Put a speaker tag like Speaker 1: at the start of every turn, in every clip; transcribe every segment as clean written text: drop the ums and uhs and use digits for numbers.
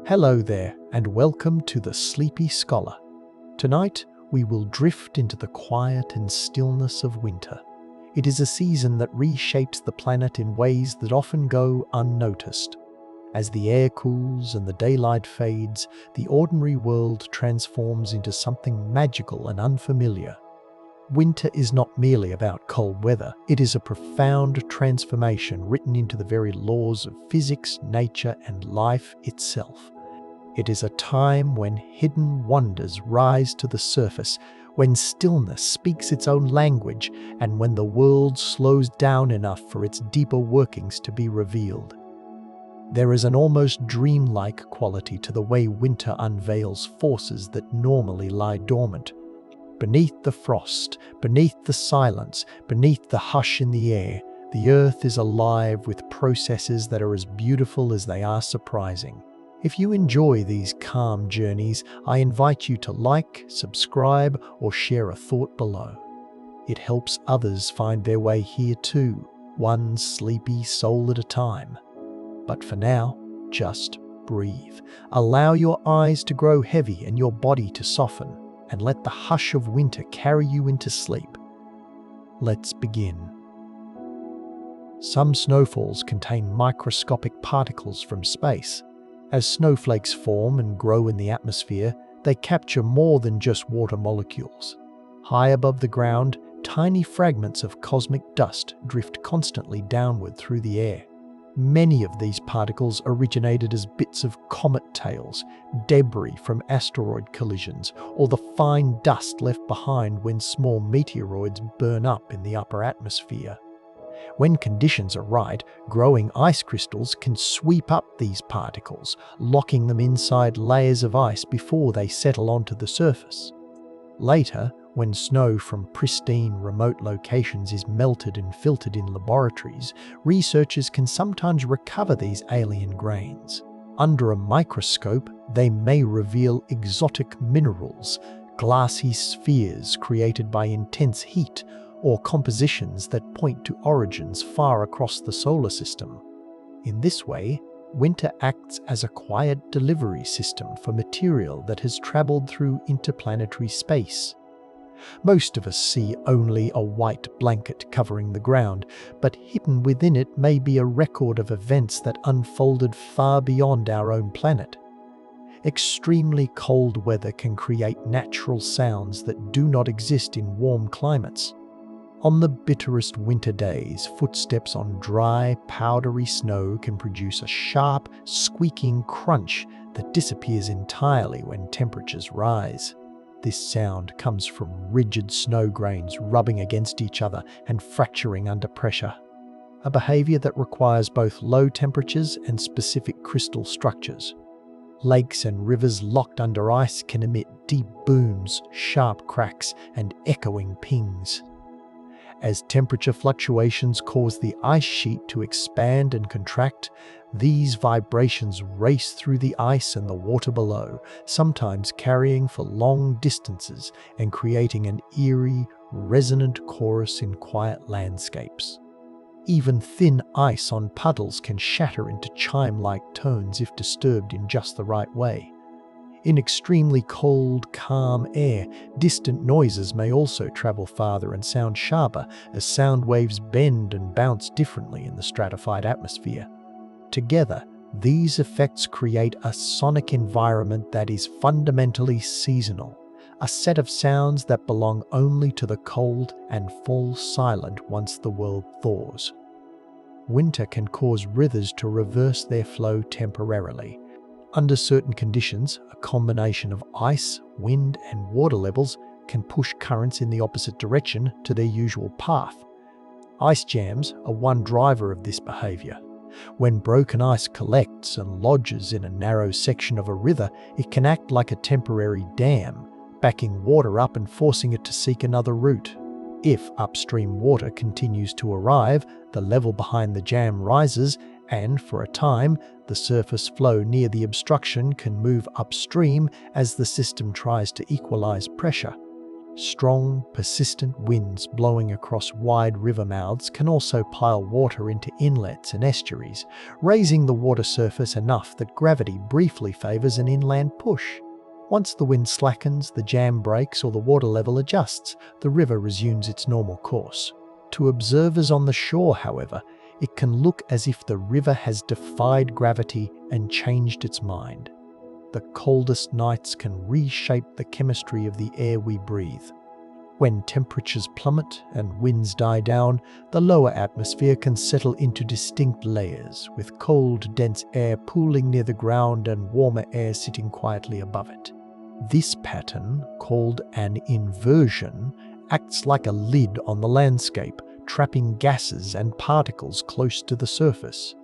Speaker 1: Hello there, and welcome to the Sleepy Scholar. Tonight, we will drift into the quiet and stillness of winter. It is a season that reshapes the planet in ways that often go unnoticed. As the air cools and the daylight fades, the ordinary world transforms into something magical and unfamiliar. Winter is not merely about cold weather, it is a profound transformation written into the very laws of physics, nature, and life itself. It is a time when hidden wonders rise to the surface, when stillness speaks its own language, and when the world slows down enough for its deeper workings to be revealed. There is an almost dreamlike quality to the way winter unveils forces that normally lie dormant. Beneath the frost, beneath the silence, beneath the hush in the air, the earth is alive with processes that are as beautiful as they are surprising. If you enjoy these calm journeys, I invite you to like, subscribe, or share a thought below. It helps others find their way here too, one sleepy soul at a time. But for now, just breathe. Allow your eyes to grow heavy and your body to soften, and let the hush of winter carry you into sleep. Let's begin. Some snowfalls contain microscopic particles from space. As snowflakes form and grow in the atmosphere, they capture more than just water molecules. High above the ground, tiny fragments of cosmic dust drift constantly downward through the air. Many of these particles originated as bits of comet tails, debris from asteroid collisions, or the fine dust left behind when small meteoroids burn up in the upper atmosphere. When conditions are right, growing ice crystals can sweep up these particles, locking them inside layers of ice before they settle onto the surface. Later, when snow from pristine remote locations is melted and filtered in laboratories, researchers can sometimes recover these alien grains. Under a microscope, they may reveal exotic minerals, glassy spheres created by intense heat, or compositions that point to origins far across the solar system. In this way, winter acts as a quiet delivery system for material that has traveled through interplanetary space. Most of us see only a white blanket covering the ground, but hidden within it may be a record of events that unfolded far beyond our own planet. Extremely cold weather can create natural sounds that do not exist in warm climates. On the bitterest winter days, footsteps on dry, powdery snow can produce a sharp, squeaking crunch that disappears entirely when temperatures rise. This sound comes from rigid snow grains rubbing against each other and fracturing under pressure, a behavior that requires both low temperatures and specific crystal structures. Lakes and rivers locked under ice can emit deep booms, sharp cracks, and echoing pings. As temperature fluctuations cause the ice sheet to expand and contract, these vibrations race through the ice and the water below, sometimes carrying for long distances and creating an eerie, resonant chorus in quiet landscapes. Even thin ice on puddles can shatter into chime-like tones if disturbed in just the right way. In extremely cold, calm air, distant noises may also travel farther and sound sharper as sound waves bend and bounce differently in the stratified atmosphere. Together, these effects create a sonic environment that is fundamentally seasonal, a set of sounds that belong only to the cold and fall silent once the world thaws. Winter can cause rivers to reverse their flow temporarily. Under certain conditions, a combination of ice, wind, and water levels can push currents in the opposite direction to their usual path. Ice jams are one driver of this behavior. When broken ice collects and lodges in a narrow section of a river, it can act like a temporary dam, backing water up and forcing it to seek another route. If upstream water continues to arrive, the level behind the jam rises, and for a time, the surface flow near the obstruction can move upstream as the system tries to equalize pressure. Strong, persistent winds blowing across wide river mouths can also pile water into inlets and estuaries, raising the water surface enough that gravity briefly favors an inland push. Once the wind slackens, the jam breaks, or the water level adjusts, the river resumes its normal course. To observers on the shore, however, it can look as if the river has defied gravity and changed its mind. The coldest nights can reshape the chemistry of the air we breathe. When temperatures plummet and winds die down, the lower atmosphere can settle into distinct layers, with cold, dense air pooling near the ground and warmer air sitting quietly above it. This pattern, called an inversion, acts like a lid on the landscape, trapping gases and particles close to the surface.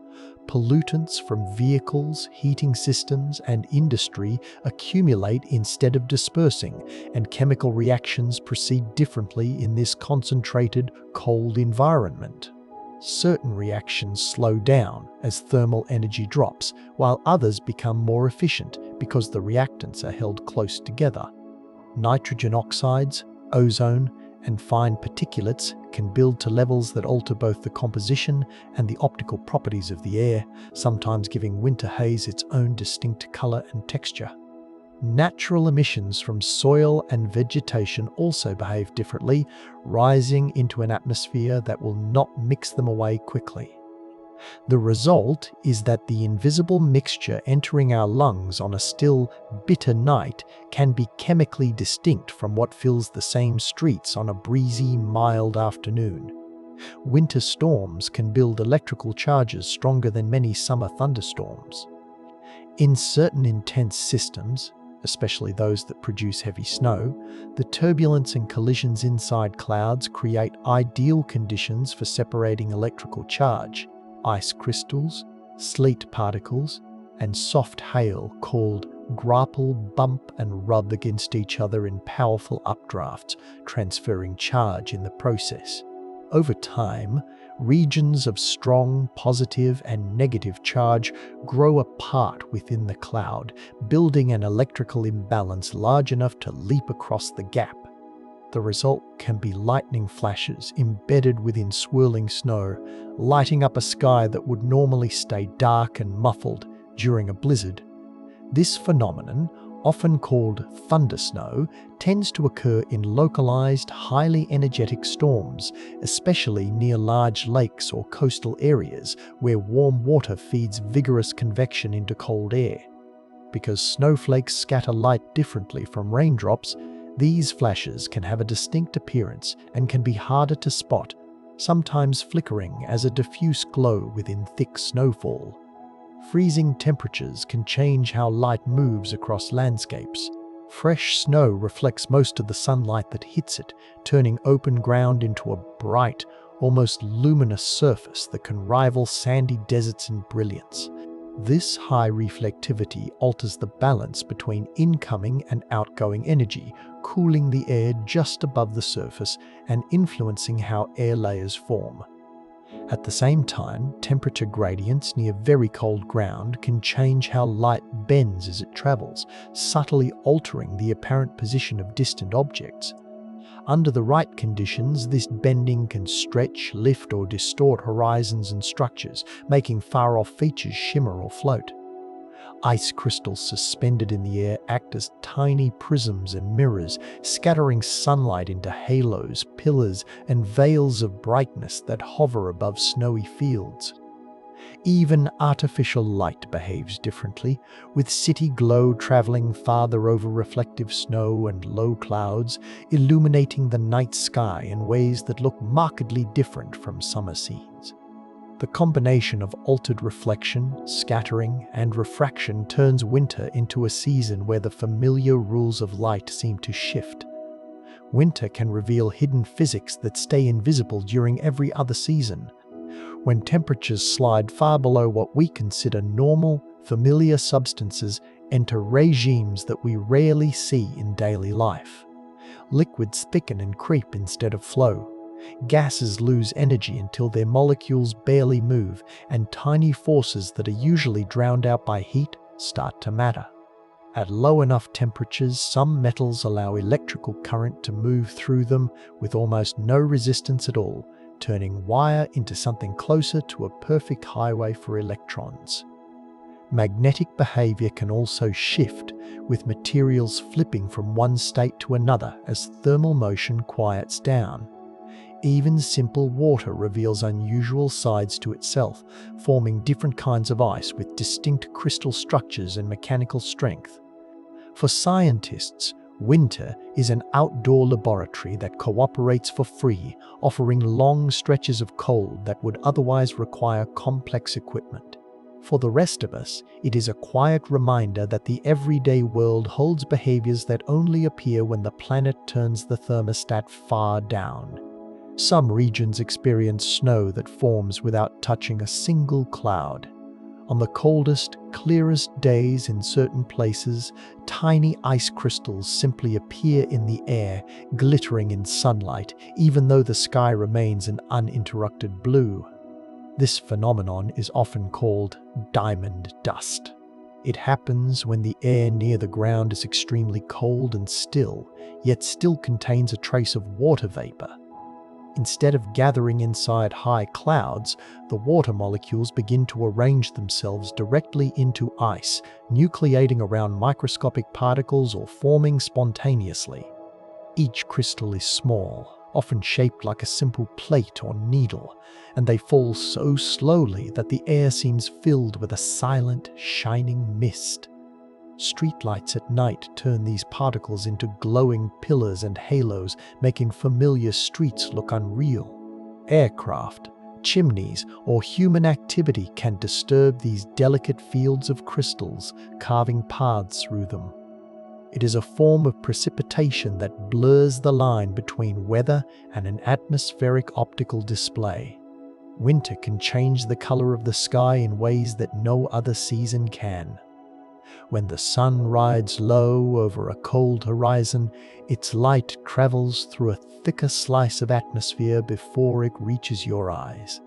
Speaker 1: Pollutants from vehicles, heating systems, and industry accumulate instead of dispersing, and chemical reactions proceed differently in this concentrated, cold environment. Certain reactions slow down as thermal energy drops, while others become more efficient because the reactants are held close together. Nitrogen oxides, ozone, and fine particulates can build to levels that alter both the composition and the optical properties of the air, sometimes giving winter haze its own distinct color and texture. Natural emissions from soil and vegetation also behave differently, rising into an atmosphere that will not mix them away quickly. The result is that the invisible mixture entering our lungs on a still, bitter night can be chemically distinct from what fills the same streets on a breezy, mild afternoon. Winter storms can build electrical charges stronger than many summer thunderstorms. In certain intense systems, especially those that produce heavy snow, the turbulence and collisions inside clouds create ideal conditions for separating electrical charge. Ice crystals, sleet particles, and soft hail called grapple bump and rub against each other in powerful updrafts, transferring charge in the process. Over time, regions of strong positive and negative charge grow apart within the cloud, building an electrical imbalance large enough to leap across the gap. The result can be lightning flashes embedded within swirling snow, lighting up a sky that would normally stay dark and muffled during a blizzard. This phenomenon, often called thundersnow, tends to occur in localized, highly energetic storms, especially near large lakes or coastal areas where warm water feeds vigorous convection into cold air. Because snowflakes scatter light differently from raindrops, these flashes can have a distinct appearance and can be harder to spot, sometimes flickering as a diffuse glow within thick snowfall. Freezing temperatures can change how light moves across landscapes. Fresh snow reflects most of the sunlight that hits it, turning open ground into a bright, almost luminous surface that can rival sandy deserts in brilliance. This high reflectivity alters the balance between incoming and outgoing energy, cooling the air just above the surface and influencing how air layers form. At the same time, temperature gradients near very cold ground can change how light bends as it travels, subtly altering the apparent position of distant objects. Under the right conditions, this bending can stretch, lift, or distort horizons and structures, making far-off features shimmer or float. Ice crystals suspended in the air act as tiny prisms and mirrors, scattering sunlight into halos, pillars, and veils of brightness that hover above snowy fields. Even artificial light behaves differently, with city glow traveling farther over reflective snow and low clouds, illuminating the night sky in ways that look markedly different from summer scenes. The combination of altered reflection, scattering, and refraction turns winter into a season where the familiar rules of light seem to shift. Winter can reveal hidden physics that stay invisible during every other season. When temperatures slide far below what we consider normal, familiar substances enter regimes that we rarely see in daily life. Liquids thicken and creep instead of flow. Gases lose energy until their molecules barely move, and tiny forces that are usually drowned out by heat start to matter. At low enough temperatures, some metals allow electrical current to move through them with almost no resistance at all, turning wire into something closer to a perfect highway for electrons. Magnetic behavior can also shift, with materials flipping from one state to another as thermal motion quiets down. Even simple water reveals unusual sides to itself, forming different kinds of ice with distinct crystal structures and mechanical strength. For scientists, winter is an outdoor laboratory that cooperates for free, offering long stretches of cold that would otherwise require complex equipment. For the rest of us, it is a quiet reminder that the everyday world holds behaviors that only appear when the planet turns the thermostat far down. Some regions experience snow that forms without touching a single cloud. On the coldest, clearest days in certain places, tiny ice crystals simply appear in the air, glittering in sunlight, even though the sky remains an uninterrupted blue. This phenomenon is often called diamond dust. It happens when the air near the ground is extremely cold and still, yet still contains a trace of water vapor. Instead of gathering inside high clouds, the water molecules begin to arrange themselves directly into ice, nucleating around microscopic particles or forming spontaneously. Each crystal is small, often shaped like a simple plate or needle, and they fall so slowly that the air seems filled with a silent, shining mist. Streetlights at night turn these particles into glowing pillars and halos, making familiar streets look unreal. Aircraft, chimneys, or human activity can disturb these delicate fields of crystals, carving paths through them. It is a form of precipitation that blurs the line between weather and an atmospheric optical display. Winter can change the color of the sky in ways that no other season can. When the sun rides low over a cold horizon, its light travels through a thicker slice of atmosphere before it reaches your eyes.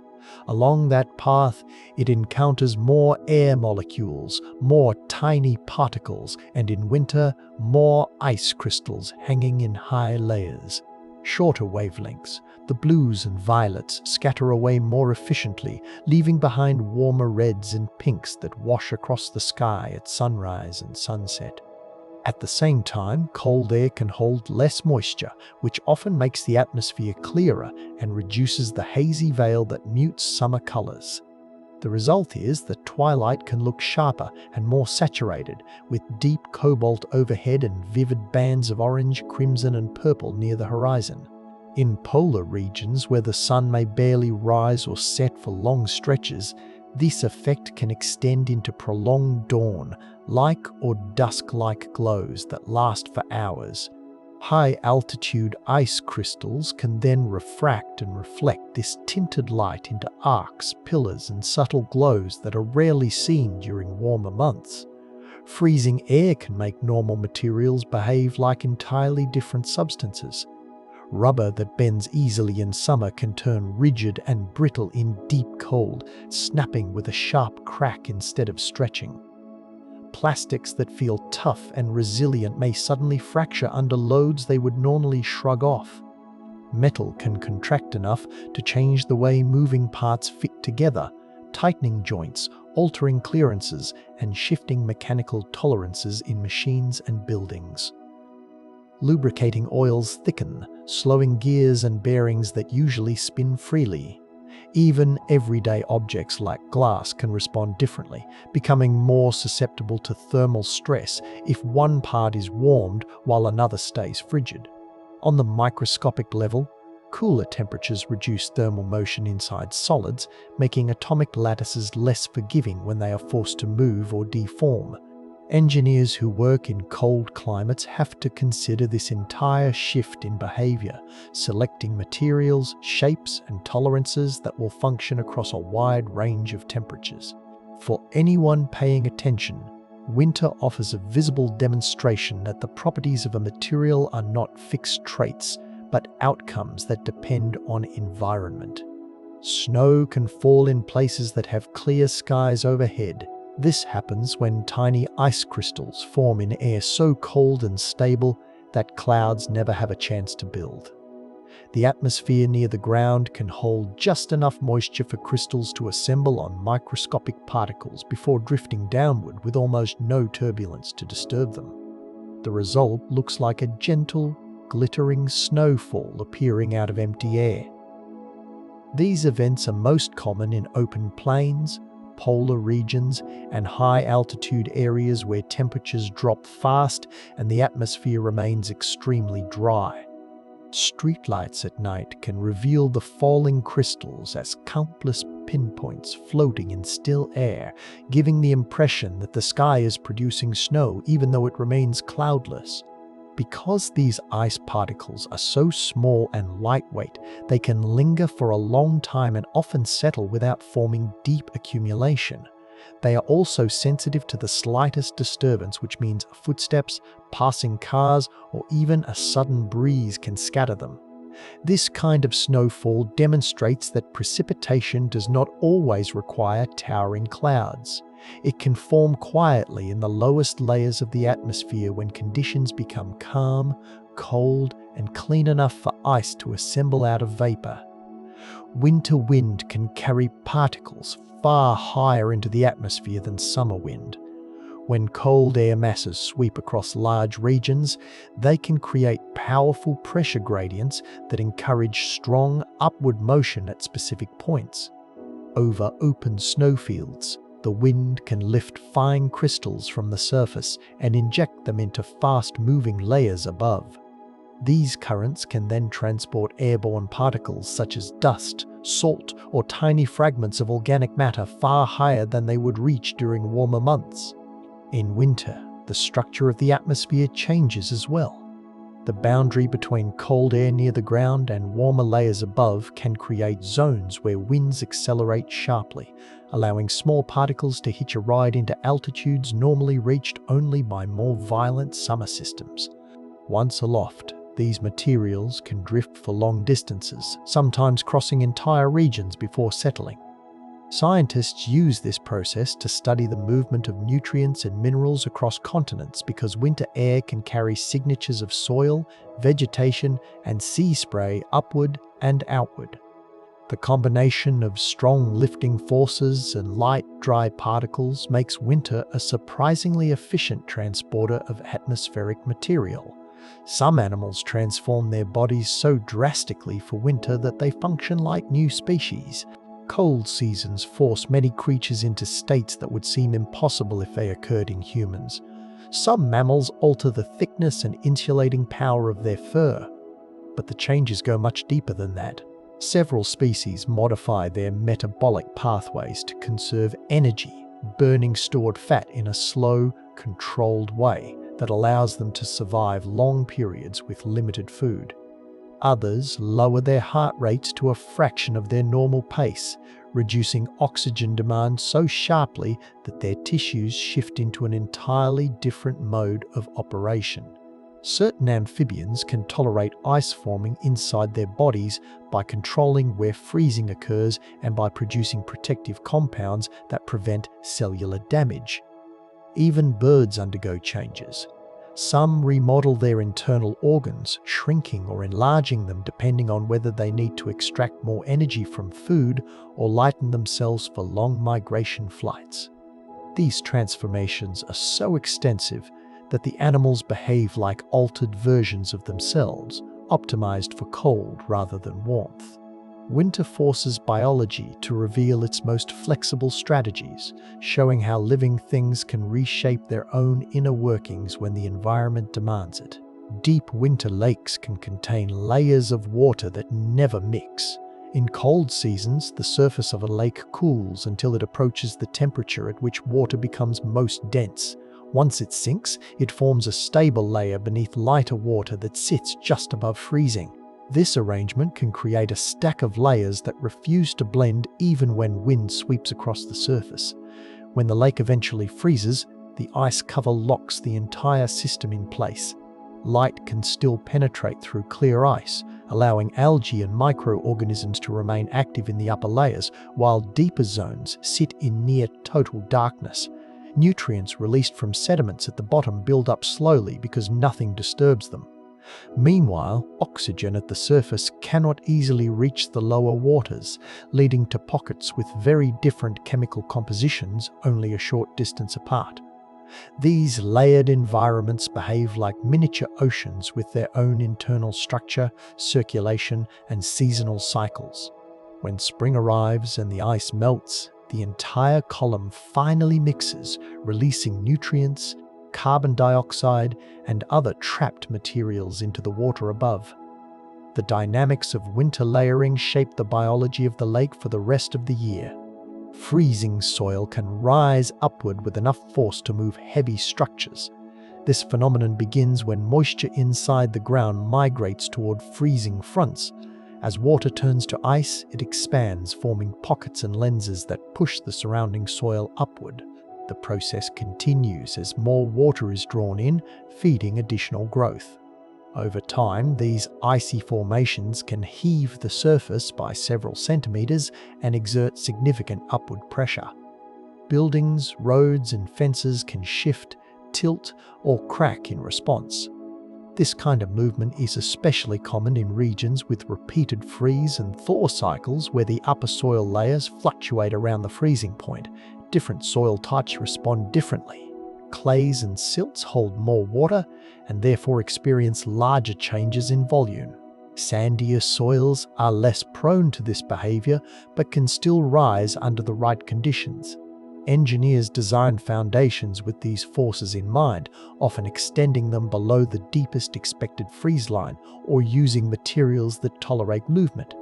Speaker 1: Along that path, it encounters more air molecules, more tiny particles, and in winter, more ice crystals hanging in high layers. Shorter wavelengths, the blues and violets, scatter away more efficiently, leaving behind warmer reds and pinks that wash across the sky at sunrise and sunset. At the same time, cold air can hold less moisture, which often makes the atmosphere clearer and reduces the hazy veil that mutes summer colors. The result is that twilight can look sharper and more saturated, with deep cobalt overhead and vivid bands of orange, crimson, and purple near the horizon. In polar regions where the sun may barely rise or set for long stretches, this effect can extend into prolonged dawn-like or dusk-like glows that last for hours. High-altitude ice crystals can then refract and reflect this tinted light into arcs, pillars, and subtle glows that are rarely seen during warmer months. Freezing air can make normal materials behave like entirely different substances. Rubber that bends easily in summer can turn rigid and brittle in deep cold, snapping with a sharp crack instead of stretching. Plastics that feel tough and resilient may suddenly fracture under loads they would normally shrug off. Metal can contract enough to change the way moving parts fit together, tightening joints, altering clearances, and shifting mechanical tolerances in machines and buildings. Lubricating oils thicken, slowing gears and bearings that usually spin freely. Even everyday objects like glass can respond differently, becoming more susceptible to thermal stress if one part is warmed while another stays frigid. On the microscopic level, cooler temperatures reduce thermal motion inside solids, making atomic lattices less forgiving when they are forced to move or deform. Engineers who work in cold climates have to consider this entire shift in behavior, selecting materials, shapes, and tolerances that will function across a wide range of temperatures. For anyone paying attention, winter offers a visible demonstration that the properties of a material are not fixed traits, but outcomes that depend on environment. Snow can fall in places that have clear skies overhead, This happens when tiny ice crystals form in air so cold and stable that clouds never have a chance to build. The atmosphere near the ground can hold just enough moisture for crystals to assemble on microscopic particles before drifting downward with almost no turbulence to disturb them. The result looks like a gentle, glittering snowfall appearing out of empty air. These events are most common in open plains, polar regions, and high-altitude areas where temperatures drop fast and the atmosphere remains extremely dry. Streetlights at night can reveal the falling crystals as countless pinpoints floating in still air, giving the impression that the sky is producing snow even though it remains cloudless. Because these ice particles are so small and lightweight, they can linger for a long time and often settle without forming deep accumulation. They are also sensitive to the slightest disturbance, which means footsteps, passing cars, or even a sudden breeze can scatter them. This kind of snowfall demonstrates that precipitation does not always require towering clouds. It can form quietly in the lowest layers of the atmosphere when conditions become calm, cold, and clean enough for ice to assemble out of vapor. Winter wind can carry particles far higher into the atmosphere than summer wind. When cold air masses sweep across large regions, they can create powerful pressure gradients that encourage strong upward motion at specific points. Over open snowfields, the wind can lift fine crystals from the surface and inject them into fast-moving layers above. These currents can then transport airborne particles such as dust, salt, or tiny fragments of organic matter far higher than they would reach during warmer months. In winter, the structure of the atmosphere changes as well. The boundary between cold air near the ground and warmer layers above can create zones where winds accelerate sharply, allowing small particles to hitch a ride into altitudes normally reached only by more violent summer systems. Once aloft, these materials can drift for long distances, sometimes crossing entire regions before settling. Scientists use this process to study the movement of nutrients and minerals across continents because winter air can carry signatures of soil, vegetation, and sea spray upward and outward. The combination of strong lifting forces and light, dry particles makes winter a surprisingly efficient transporter of atmospheric material. Some animals transform their bodies so drastically for winter that they function like new species. Cold seasons force many creatures into states that would seem impossible if they occurred in humans. Some mammals alter the thickness and insulating power of their fur, but the changes go much deeper than that. Several species modify their metabolic pathways to conserve energy, burning stored fat in a slow, controlled way that allows them to survive long periods with limited food. Others lower their heart rates to a fraction of their normal pace, reducing oxygen demand so sharply that their tissues shift into an entirely different mode of operation. Certain amphibians can tolerate ice forming inside their bodies by controlling where freezing occurs and by producing protective compounds that prevent cellular damage. Even birds undergo changes. Some remodel their internal organs, shrinking or enlarging them depending on whether they need to extract more energy from food or lighten themselves for long migration flights. These transformations are so extensive that the animals behave like altered versions of themselves, optimized for cold rather than warmth. Winter forces biology to reveal its most flexible strategies, showing how living things can reshape their own inner workings when the environment demands it. Deep winter lakes can contain layers of water that never mix. In cold seasons, the surface of a lake cools until it approaches the temperature at which water becomes most dense. Once it sinks, it forms a stable layer beneath lighter water that sits just above freezing. This arrangement can create a stack of layers that refuse to blend even when wind sweeps across the surface. When the lake eventually freezes, the ice cover locks the entire system in place. Light can still penetrate through clear ice, allowing algae and microorganisms to remain active in the upper layers, while deeper zones sit in near total darkness. Nutrients released from sediments at the bottom build up slowly because nothing disturbs them. Meanwhile, oxygen at the surface cannot easily reach the lower waters, leading to pockets with very different chemical compositions only a short distance apart. These layered environments behave like miniature oceans with their own internal structure, circulation, and seasonal cycles. When spring arrives and the ice melts, the entire column finally mixes, releasing nutrients, carbon dioxide, and other trapped materials into the water above. The dynamics of winter layering shape the biology of the lake for the rest of the year. Freezing soil can rise upward with enough force to move heavy structures. This phenomenon begins when moisture inside the ground migrates toward freezing fronts. As water turns to ice, it expands, forming pockets and lenses that push the surrounding soil upward. The process continues as more water is drawn in, feeding additional growth. Over time, these icy formations can heave the surface by several centimeters and exert significant upward pressure. Buildings, roads, and fences can shift, tilt, or crack in response. This kind of movement is especially common in regions with repeated freeze and thaw cycles where the upper soil layers fluctuate around the freezing point. Different soil types respond differently. Clays and silts hold more water and therefore experience larger changes in volume. Sandier soils are less prone to this behavior but can still rise under the right conditions. Engineers design foundations with these forces in mind, often extending them below the deepest expected freeze line or using materials that tolerate movement.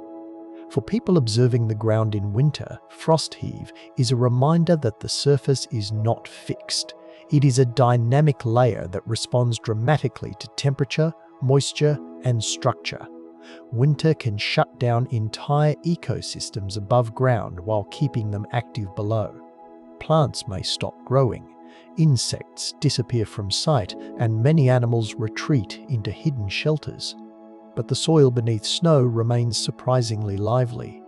Speaker 1: For people observing the ground in winter, frost heave is a reminder that the surface is not fixed. It is a dynamic layer that responds dramatically to temperature, moisture, and structure. Winter can shut down entire ecosystems above ground while keeping them active below. Plants may stop growing, insects disappear from sight, and many animals retreat into hidden shelters. But the soil beneath snow remains surprisingly lively.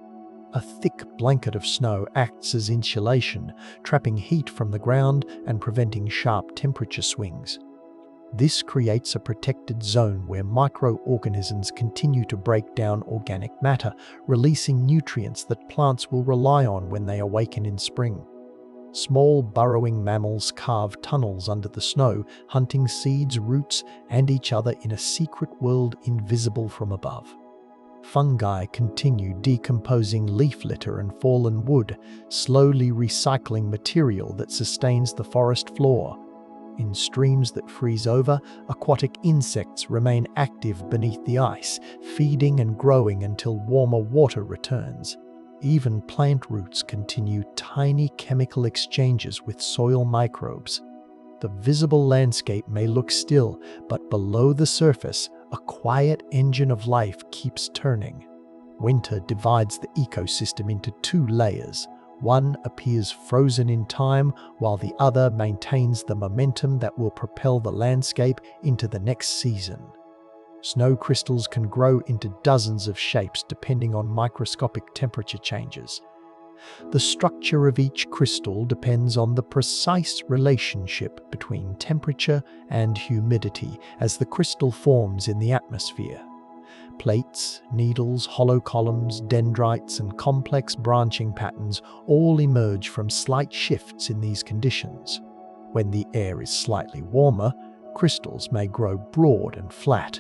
Speaker 1: A thick blanket of snow acts as insulation, trapping heat from the ground and preventing sharp temperature swings. This creates a protected zone where microorganisms continue to break down organic matter, releasing nutrients that plants will rely on when they awaken in spring. Small burrowing mammals carve tunnels under the snow, hunting seeds, roots, and each other in a secret world invisible from above. Fungi continue decomposing leaf litter and fallen wood, slowly recycling material that sustains the forest floor. In streams that freeze over, aquatic insects remain active beneath the ice, feeding and growing until warmer water returns. Even plant roots continue tiny chemical exchanges with soil microbes. The visible landscape may look still, but below the surface, a quiet engine of life keeps turning. Winter divides the ecosystem into two layers. One appears frozen in time, while the other maintains the momentum that will propel the landscape into the next season. Snow crystals can grow into dozens of shapes depending on microscopic temperature changes. The structure of each crystal depends on the precise relationship between temperature and humidity as the crystal forms in the atmosphere. Plates, needles, hollow columns, dendrites, and complex branching patterns all emerge from slight shifts in these conditions. When the air is slightly warmer, crystals may grow broad and flat.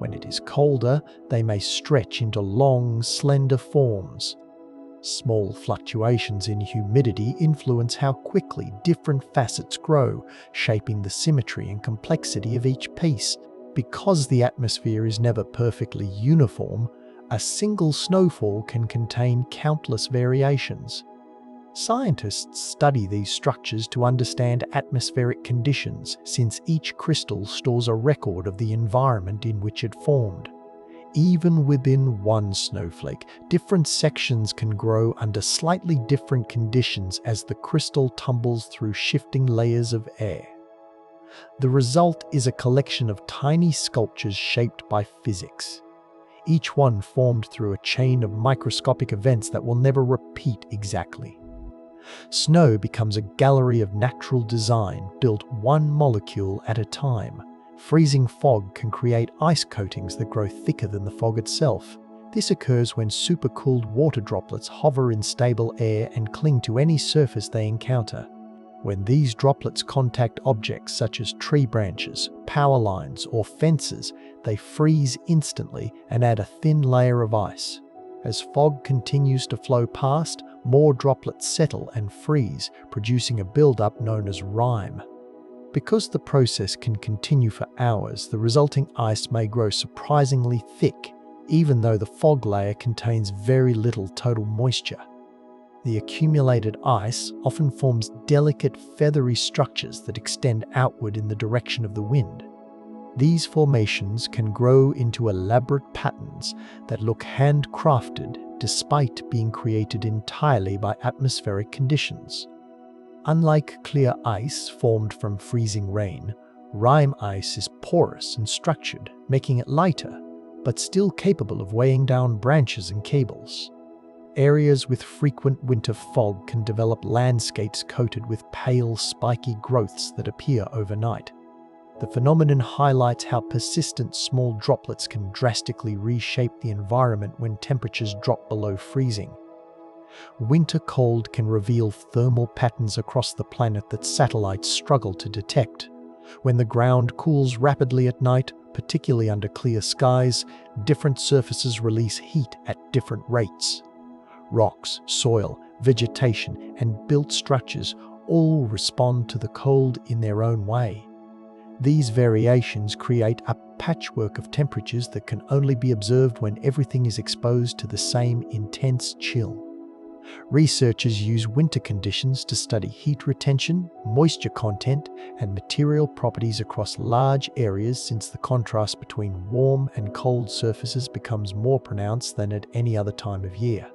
Speaker 1: When it is colder, they may stretch into long, slender forms. Small fluctuations in humidity influence how quickly different facets grow, shaping the symmetry and complexity of each piece. Because the atmosphere is never perfectly uniform, a single snowfall can contain countless variations. Scientists study these structures to understand atmospheric conditions, since each crystal stores a record of the environment in which it formed. Even within one snowflake, different sections can grow under slightly different conditions as the crystal tumbles through shifting layers of air. The result is a collection of tiny sculptures shaped by physics, each one formed through a chain of microscopic events that will never repeat exactly. Snow becomes a gallery of natural design built one molecule at a time. Freezing fog can create ice coatings that grow thicker than the fog itself. This occurs when supercooled water droplets hover in stable air and cling to any surface they encounter. When these droplets contact objects such as tree branches, power lines, or fences, they freeze instantly and add a thin layer of ice. As fog continues to flow past, more droplets settle and freeze, producing a buildup known as rime. Because the process can continue for hours, the resulting ice may grow surprisingly thick, even though the fog layer contains very little total moisture. The accumulated ice often forms delicate, feathery structures that extend outward in the direction of the wind. These formations can grow into elaborate patterns that look handcrafted despite being created entirely by atmospheric conditions. Unlike clear ice formed from freezing rain, rime ice is porous and structured, making it lighter, but still capable of weighing down branches and cables. Areas with frequent winter fog can develop landscapes coated with pale, spiky growths that appear overnight. The phenomenon highlights how persistent small droplets can drastically reshape the environment when temperatures drop below freezing. Winter cold can reveal thermal patterns across the planet that satellites struggle to detect. When the ground cools rapidly at night, particularly under clear skies, different surfaces release heat at different rates. Rocks, soil, vegetation, and built structures all respond to the cold in their own way. These variations create a patchwork of temperatures that can only be observed when everything is exposed to the same intense chill. Researchers use winter conditions to study heat retention, moisture content, and material properties across large areas, since the contrast between warm and cold surfaces becomes more pronounced than at any other time of year.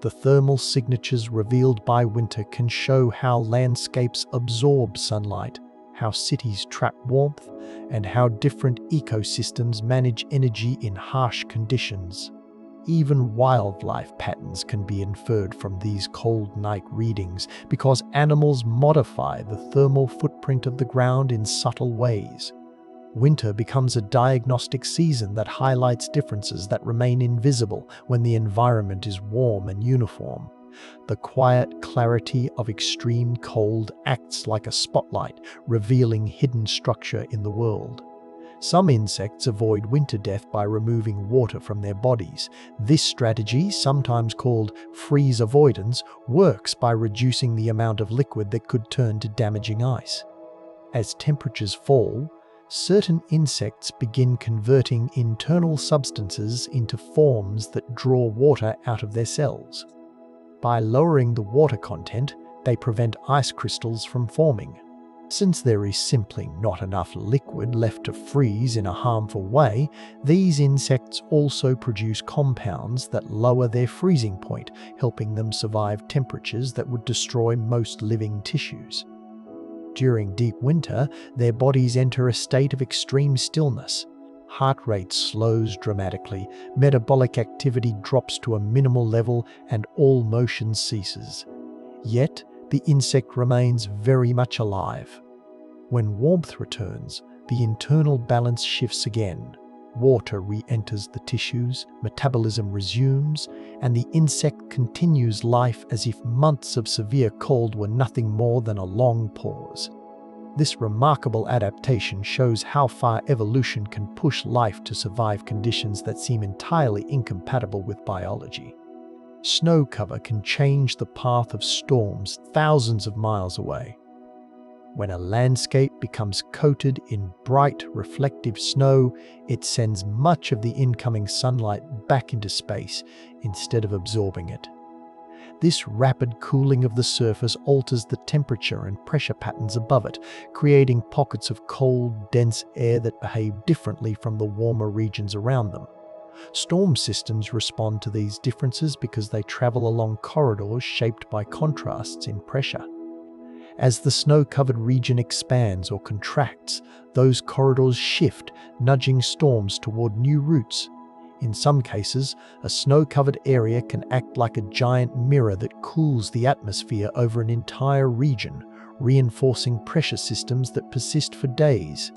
Speaker 1: The thermal signatures revealed by winter can show how landscapes absorb sunlight, how cities trap warmth, and how different ecosystems manage energy in harsh conditions. Even wildlife patterns can be inferred from these cold night readings because animals modify the thermal footprint of the ground in subtle ways. Winter becomes a diagnostic season that highlights differences that remain invisible when the environment is warm and uniform. The quiet clarity of extreme cold acts like a spotlight, revealing hidden structure in the world. Some insects avoid winter death by removing water from their bodies. This strategy, sometimes called freeze avoidance, works by reducing the amount of liquid that could turn to damaging ice. As temperatures fall, certain insects begin converting internal substances into forms that draw water out of their cells. By lowering the water content, they prevent ice crystals from forming. Since there is simply not enough liquid left to freeze in a harmful way, these insects also produce compounds that lower their freezing point, helping them survive temperatures that would destroy most living tissues. During deep winter, their bodies enter a state of extreme stillness. Heart rate slows dramatically, metabolic activity drops to a minimal level, and all motion ceases. Yet, the insect remains very much alive. When warmth returns, the internal balance shifts again. Water re-enters the tissues, metabolism resumes, and the insect continues life as if months of severe cold were nothing more than a long pause. This remarkable adaptation shows how far evolution can push life to survive conditions that seem entirely incompatible with biology. Snow cover can change the path of storms thousands of miles away. When a landscape becomes coated in bright, reflective snow, it sends much of the incoming sunlight back into space instead of absorbing it. This rapid cooling of the surface alters the temperature and pressure patterns above it, creating pockets of cold, dense air that behave differently from the warmer regions around them. Storm systems respond to these differences because they travel along corridors shaped by contrasts in pressure. As the snow-covered region expands or contracts, those corridors shift, nudging storms toward new routes. In some cases, a snow-covered area can act like a giant mirror that cools the atmosphere over an entire region, reinforcing pressure systems that persist for days.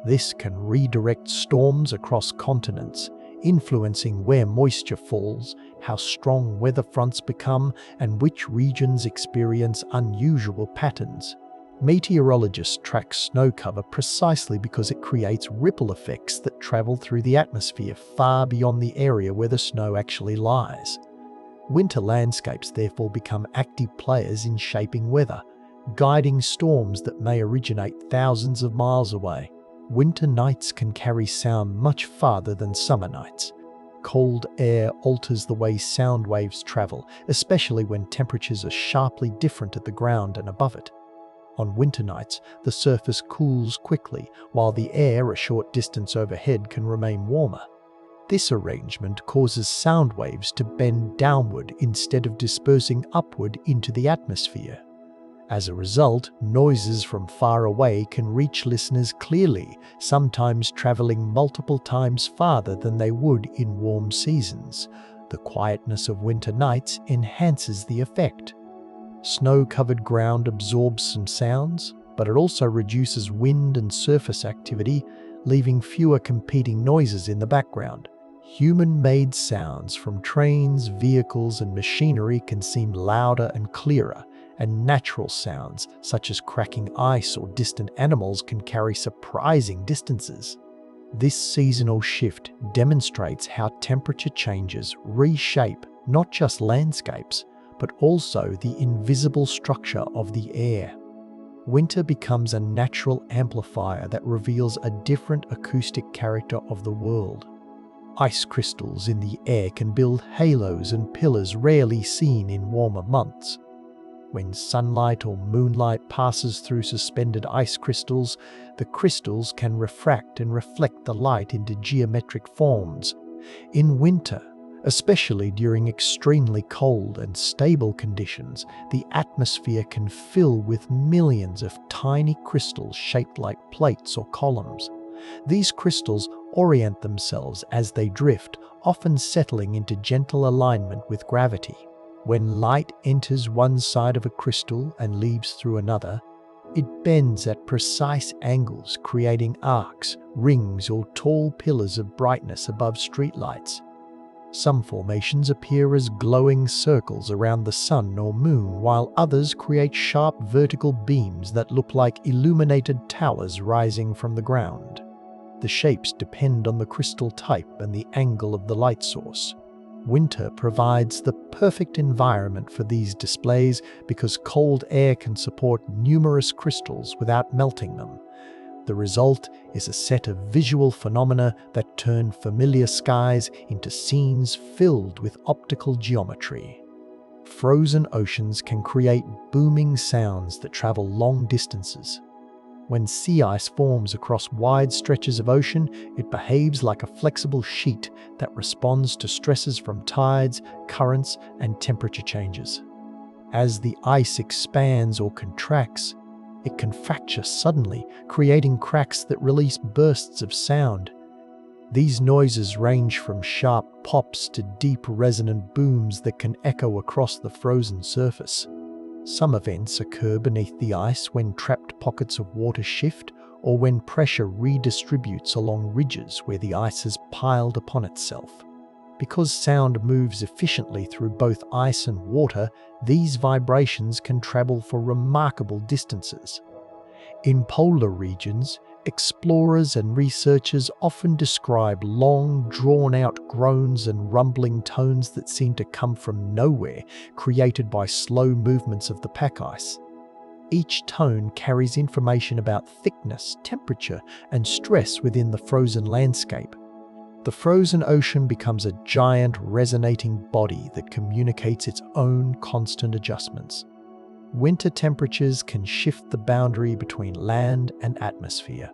Speaker 1: This can redirect storms across continents, influencing where moisture falls, how strong weather fronts become, and which regions experience unusual patterns. Meteorologists track snow cover precisely because it creates ripple effects that travel through the atmosphere far beyond the area where the snow actually lies. Winter landscapes therefore become active players in shaping weather, guiding storms that may originate thousands of miles away. Winter nights can carry sound much farther than summer nights. Cold air alters the way sound waves travel, especially when temperatures are sharply different at the ground and above it. On winter nights, the surface cools quickly, while the air a short distance overhead can remain warmer. This arrangement causes sound waves to bend downward instead of dispersing upward into the atmosphere. As a result, noises from far away can reach listeners clearly, sometimes traveling multiple times farther than they would in warm seasons. The quietness of winter nights enhances the effect. Snow-covered ground absorbs some sounds, but it also reduces wind and surface activity, leaving fewer competing noises in the background. Human-made sounds from trains, vehicles, and machinery can seem louder and clearer, and natural sounds, such as cracking ice or distant animals, can carry surprising distances. This seasonal shift demonstrates how temperature changes reshape not just landscapes, but also the invisible structure of the air. Winter becomes a natural amplifier that reveals a different acoustic character of the world. Ice crystals in the air can build halos and pillars rarely seen in warmer months. When sunlight or moonlight passes through suspended ice crystals, the crystals can refract and reflect the light into geometric forms. In winter, especially during extremely cold and stable conditions, the atmosphere can fill with millions of tiny crystals shaped like plates or columns. These crystals orient themselves as they drift, often settling into gentle alignment with gravity. When light enters one side of a crystal and leaves through another, it bends at precise angles, creating arcs, rings, or tall pillars of brightness above streetlights. Some formations appear as glowing circles around the sun or moon, while others create sharp vertical beams that look like illuminated towers rising from the ground. The shapes depend on the crystal type and the angle of the light source. Winter provides the perfect environment for these displays because cold air can support numerous crystals without melting them. The result is a set of visual phenomena that turn familiar skies into scenes filled with optical geometry. Frozen oceans can create booming sounds that travel long distances. When sea ice forms across wide stretches of ocean, it behaves like a flexible sheet that responds to stresses from tides, currents, and temperature changes. As the ice expands or contracts, it can fracture suddenly, creating cracks that release bursts of sound. These noises range from sharp pops to deep resonant booms that can echo across the frozen surface. Some events occur beneath the ice when trapped pockets of water shift or when pressure redistributes along ridges where the ice has piled upon itself. Because sound moves efficiently through both ice and water, these vibrations can travel for remarkable distances. In polar regions, explorers and researchers often describe long, drawn-out groans and rumbling tones that seem to come from nowhere, created by slow movements of the pack ice. Each tone carries information about thickness, temperature, and stress within the frozen landscape. The frozen ocean becomes a giant resonating body that communicates its own constant adjustments. Winter temperatures can shift the boundary between land and atmosphere.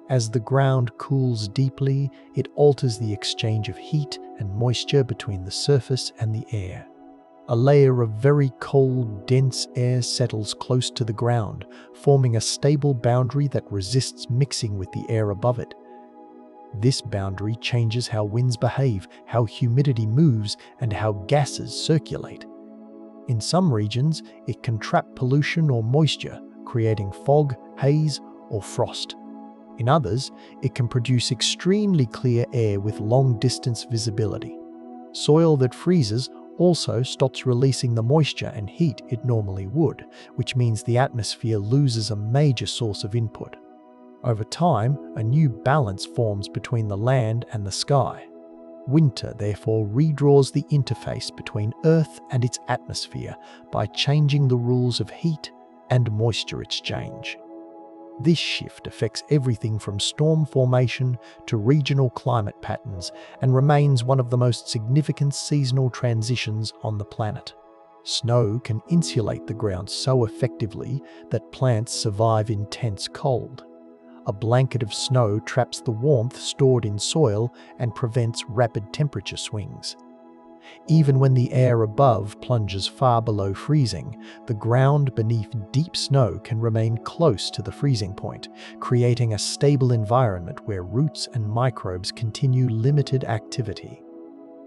Speaker 1: As the ground cools deeply, it alters the exchange of heat and moisture between the surface and the air. A layer of very cold, dense air settles close to the ground, forming a stable boundary that resists mixing with the air above it. This boundary changes how winds behave, how humidity moves, and how gases circulate. In some regions, it can trap pollution or moisture, creating fog, haze, or frost. In others, it can produce extremely clear air with long-distance visibility. Soil that freezes also stops releasing the moisture and heat it normally would, which means the atmosphere loses a major source of input. Over time, a new balance forms between the land and the sky. Winter, therefore, redraws the interface between Earth and its atmosphere by changing the rules of heat and moisture exchange. This shift affects everything from storm formation to regional climate patterns and remains one of the most significant seasonal transitions on the planet. Snow can insulate the ground so effectively that plants survive intense cold. A blanket of snow traps the warmth stored in soil and prevents rapid temperature swings. Even when the air above plunges far below freezing, the ground beneath deep snow can remain close to the freezing point, creating a stable environment where roots and microbes continue limited activity.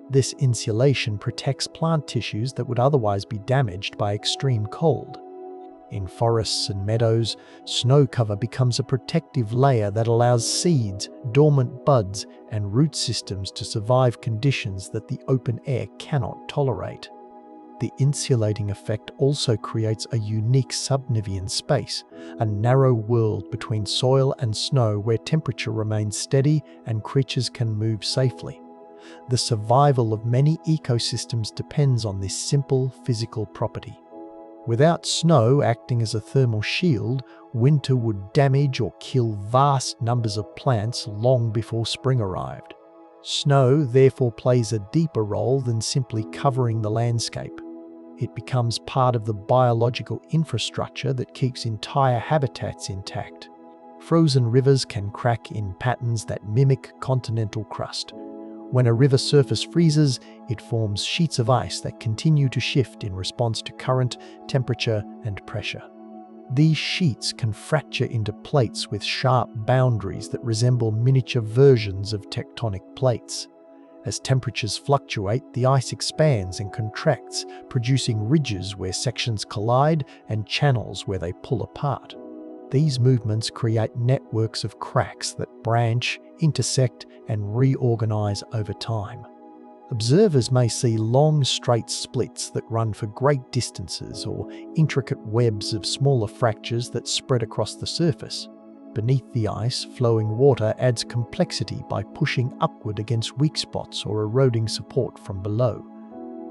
Speaker 1: This insulation protects plant tissues that would otherwise be damaged by extreme cold. In forests and meadows, snow cover becomes a protective layer that allows seeds, dormant buds, and root systems to survive conditions that the open air cannot tolerate. The insulating effect also creates a unique subnivean space, a narrow world between soil and snow where temperature remains steady and creatures can move safely. The survival of many ecosystems depends on this simple physical property. Without snow acting as a thermal shield, winter would damage or kill vast numbers of plants long before spring arrived. Snow therefore plays a deeper role than simply covering the landscape. It becomes part of the biological infrastructure that keeps entire habitats intact. Frozen rivers can crack in patterns that mimic continental crust. When a river surface freezes, it forms sheets of ice that continue to shift in response to current, temperature, and pressure. These sheets can fracture into plates with sharp boundaries that resemble miniature versions of tectonic plates. As temperatures fluctuate, the ice expands and contracts, producing ridges where sections collide and channels where they pull apart. These movements create networks of cracks that branch, intersect, and reorganize over time. Observers may see long, straight splits that run for great distances or intricate webs of smaller fractures that spread across the surface. Beneath the ice, flowing water adds complexity by pushing upward against weak spots or eroding support from below.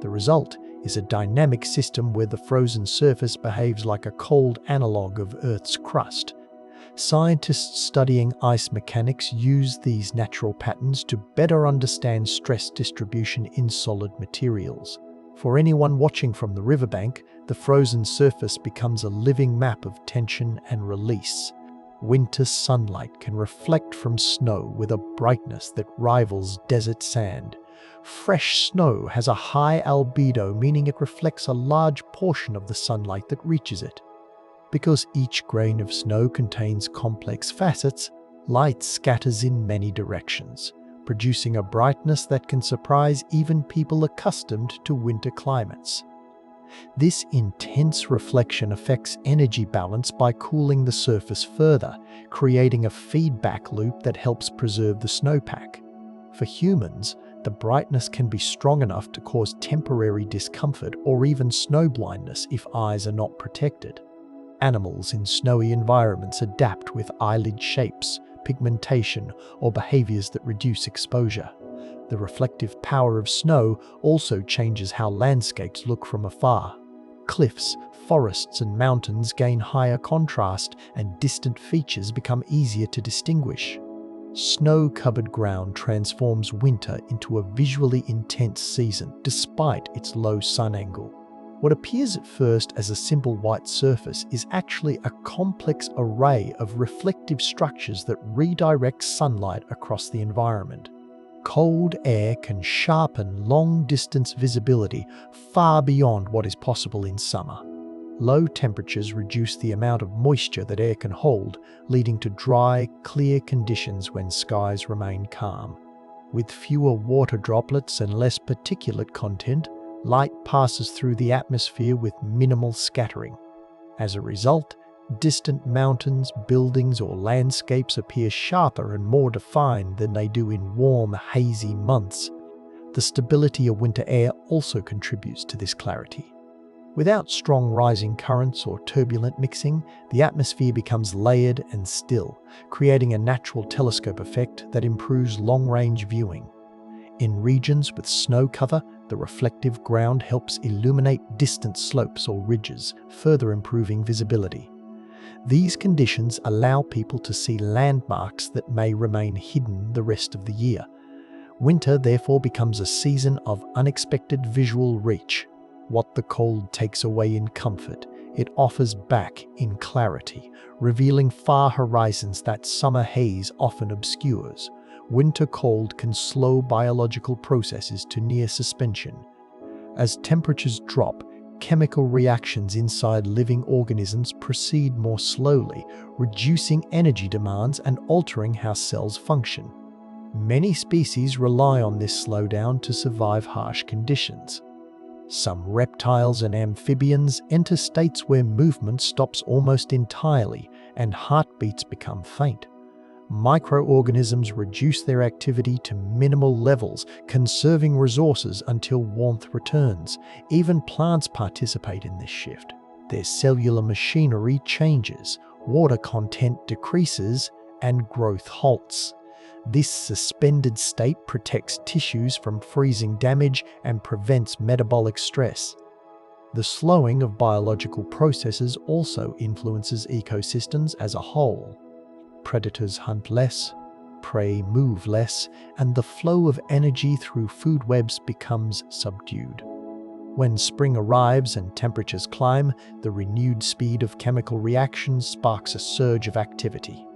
Speaker 1: The result is a dynamic system where the frozen surface behaves like a cold analogue of Earth's crust. Scientists studying ice mechanics use these natural patterns to better understand stress distribution in solid materials. For anyone watching from the riverbank, the frozen surface becomes a living map of tension and release. Winter sunlight can reflect from snow with a brightness that rivals desert sand. Fresh snow has a high albedo, meaning it reflects a large portion of the sunlight that reaches it. Because each grain of snow contains complex facets, light scatters in many directions, producing a brightness that can surprise even people accustomed to winter climates. This intense reflection affects energy balance by cooling the surface further, creating a feedback loop that helps preserve the snowpack. For humans, the brightness can be strong enough to cause temporary discomfort or even snow blindness if eyes are not protected. Animals in snowy environments adapt with eyelid shapes, pigmentation, or behaviors that reduce exposure. The reflective power of snow also changes how landscapes look from afar. Cliffs, forests, and mountains gain higher contrast, and distant features become easier to distinguish. Snow-covered ground transforms winter into a visually intense season, despite its low sun angle. What appears at first as a simple white surface is actually a complex array of reflective structures that redirect sunlight across the environment. Cold air can sharpen long-distance visibility far beyond what is possible in summer. Low temperatures reduce the amount of moisture that air can hold, leading to dry, clear conditions when skies remain calm. With fewer water droplets and less particulate content, light passes through the atmosphere with minimal scattering. As a result, distant mountains, buildings, or landscapes appear sharper and more defined than they do in warm, hazy months. The stability of winter air also contributes to this clarity. Without strong rising currents or turbulent mixing, the atmosphere becomes layered and still, creating a natural telescope effect that improves long-range viewing. In regions with snow cover, the reflective ground helps illuminate distant slopes or ridges, further improving visibility. These conditions allow people to see landmarks that may remain hidden the rest of the year. Winter therefore becomes a season of unexpected visual reach. What the cold takes away in comfort, it offers back in clarity, revealing far horizons that summer haze often obscures. Winter cold can slow biological processes to near suspension. As temperatures drop, chemical reactions inside living organisms proceed more slowly, reducing energy demands and altering how cells function. Many species rely on this slowdown to survive harsh conditions. Some reptiles and amphibians enter states where movement stops almost entirely and heartbeats become faint. Microorganisms reduce their activity to minimal levels, conserving resources until warmth returns. Even plants participate in this shift. Their cellular machinery changes, water content decreases, and growth halts. This suspended state protects tissues from freezing damage and prevents metabolic stress. The slowing of biological processes also influences ecosystems as a whole. Predators hunt less, prey move less, and the flow of energy through food webs becomes subdued. When spring arrives and temperatures climb, the renewed speed of chemical reactions sparks a surge of activity.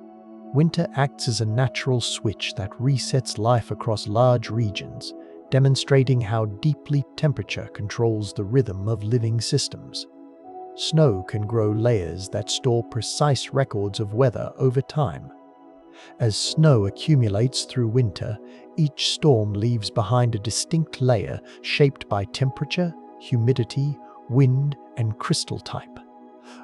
Speaker 1: Winter acts as a natural switch that resets life across large regions, demonstrating how deeply temperature controls the rhythm of living systems. Snow can grow layers that store precise records of weather over time. As snow accumulates through winter, each storm leaves behind a distinct layer shaped by temperature, humidity, wind, and crystal type.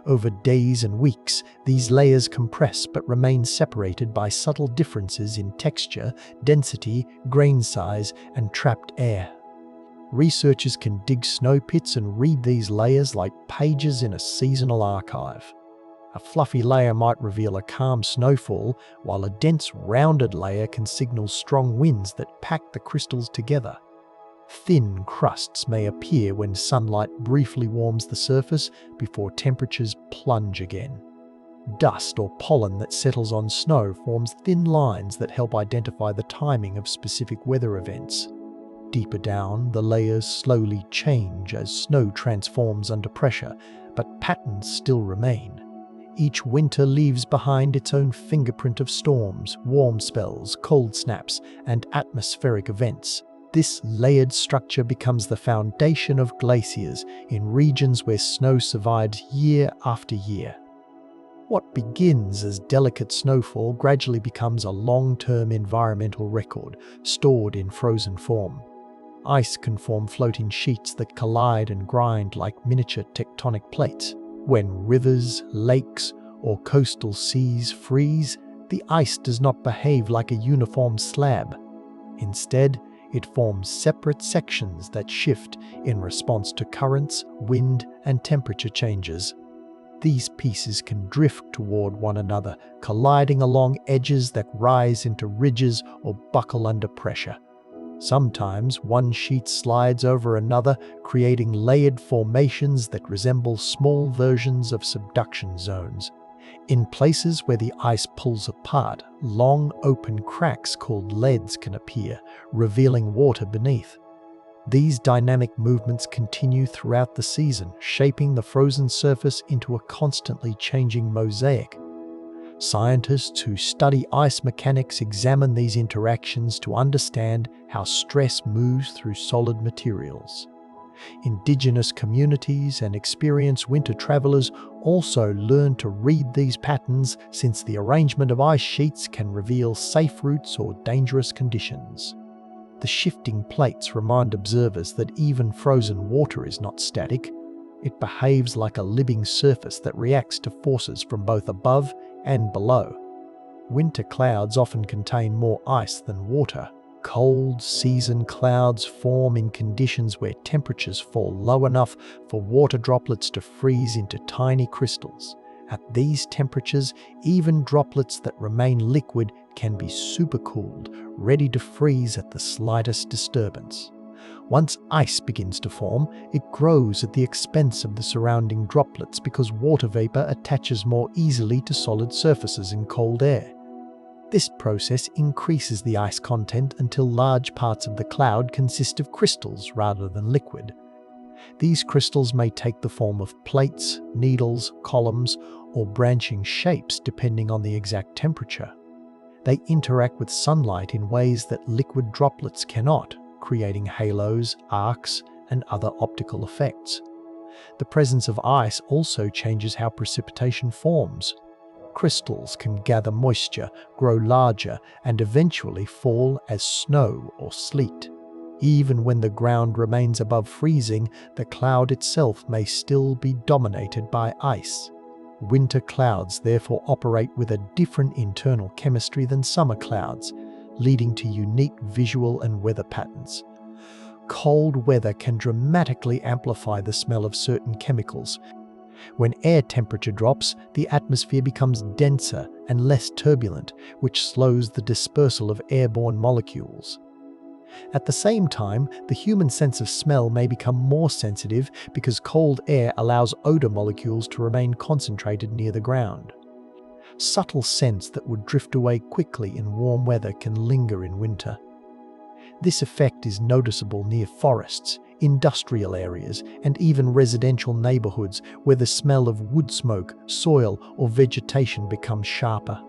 Speaker 1: Over days and weeks, these layers compress but remain separated by subtle differences in texture, density, grain size, and trapped air. Researchers can dig snow pits and read these layers like pages in a seasonal archive. A fluffy layer might reveal a calm snowfall, while a dense, rounded layer can signal strong winds that pack the crystals together. Thin crusts may appear when sunlight briefly warms the surface before temperatures plunge again. Dust or pollen that settles on snow forms thin lines that help identify the timing of specific weather events. Deeper down, the layers slowly change as snow transforms under pressure, but patterns still remain. Each winter leaves behind its own fingerprint of storms, warm spells, cold snaps, and atmospheric events. This layered structure becomes the foundation of glaciers in regions where snow survives year after year. What begins as delicate snowfall gradually becomes a long-term environmental record, stored in frozen form. Ice can form floating sheets that collide and grind like miniature tectonic plates. When rivers, lakes, or coastal seas freeze, the ice does not behave like a uniform slab. Instead, it forms separate sections that shift in response to currents, wind, and temperature changes. These pieces can drift toward one another, colliding along edges that rise into ridges or buckle under pressure. Sometimes one sheet slides over another, creating layered formations that resemble small versions of subduction zones. In places where the ice pulls apart, long open cracks called leads can appear, revealing water beneath. These dynamic movements continue throughout the season, shaping the frozen surface into a constantly changing mosaic. Scientists who study ice mechanics examine these interactions to understand how stress moves through solid materials. Indigenous communities and experienced winter travelers also learn to read these patterns, since the arrangement of ice sheets can reveal safe routes or dangerous conditions. The shifting plates remind observers that even frozen water is not static. It behaves like a living surface that reacts to forces from both above and below. Winter clouds often contain more ice than water. Cold season clouds form in conditions where temperatures fall low enough for water droplets to freeze into tiny crystals. At these temperatures, even droplets that remain liquid can be supercooled, ready to freeze at the slightest disturbance. Once ice begins to form, it grows at the expense of the surrounding droplets because water vapor attaches more easily to solid surfaces in cold air. This process increases the ice content until large parts of the cloud consist of crystals rather than liquid. These crystals may take the form of plates, needles, columns, or branching shapes depending on the exact temperature. They interact with sunlight in ways that liquid droplets cannot, creating halos, arcs, and other optical effects. The presence of ice also changes how precipitation forms. Crystals can gather moisture, grow larger, and eventually fall as snow or sleet. Even when the ground remains above freezing, the cloud itself may still be dominated by ice. Winter clouds therefore operate with a different internal chemistry than summer clouds, leading to unique visual and weather patterns. Cold weather can dramatically amplify the smell of certain chemicals. When air temperature drops, the atmosphere becomes denser and less turbulent, which slows the dispersal of airborne molecules. At the same time, the human sense of smell may become more sensitive because cold air allows odor molecules to remain concentrated near the ground. Subtle scents that would drift away quickly in warm weather can linger in winter. This effect is noticeable near forests, industrial areas, and even residential neighborhoods where the smell of wood smoke, soil, or vegetation becomes sharper.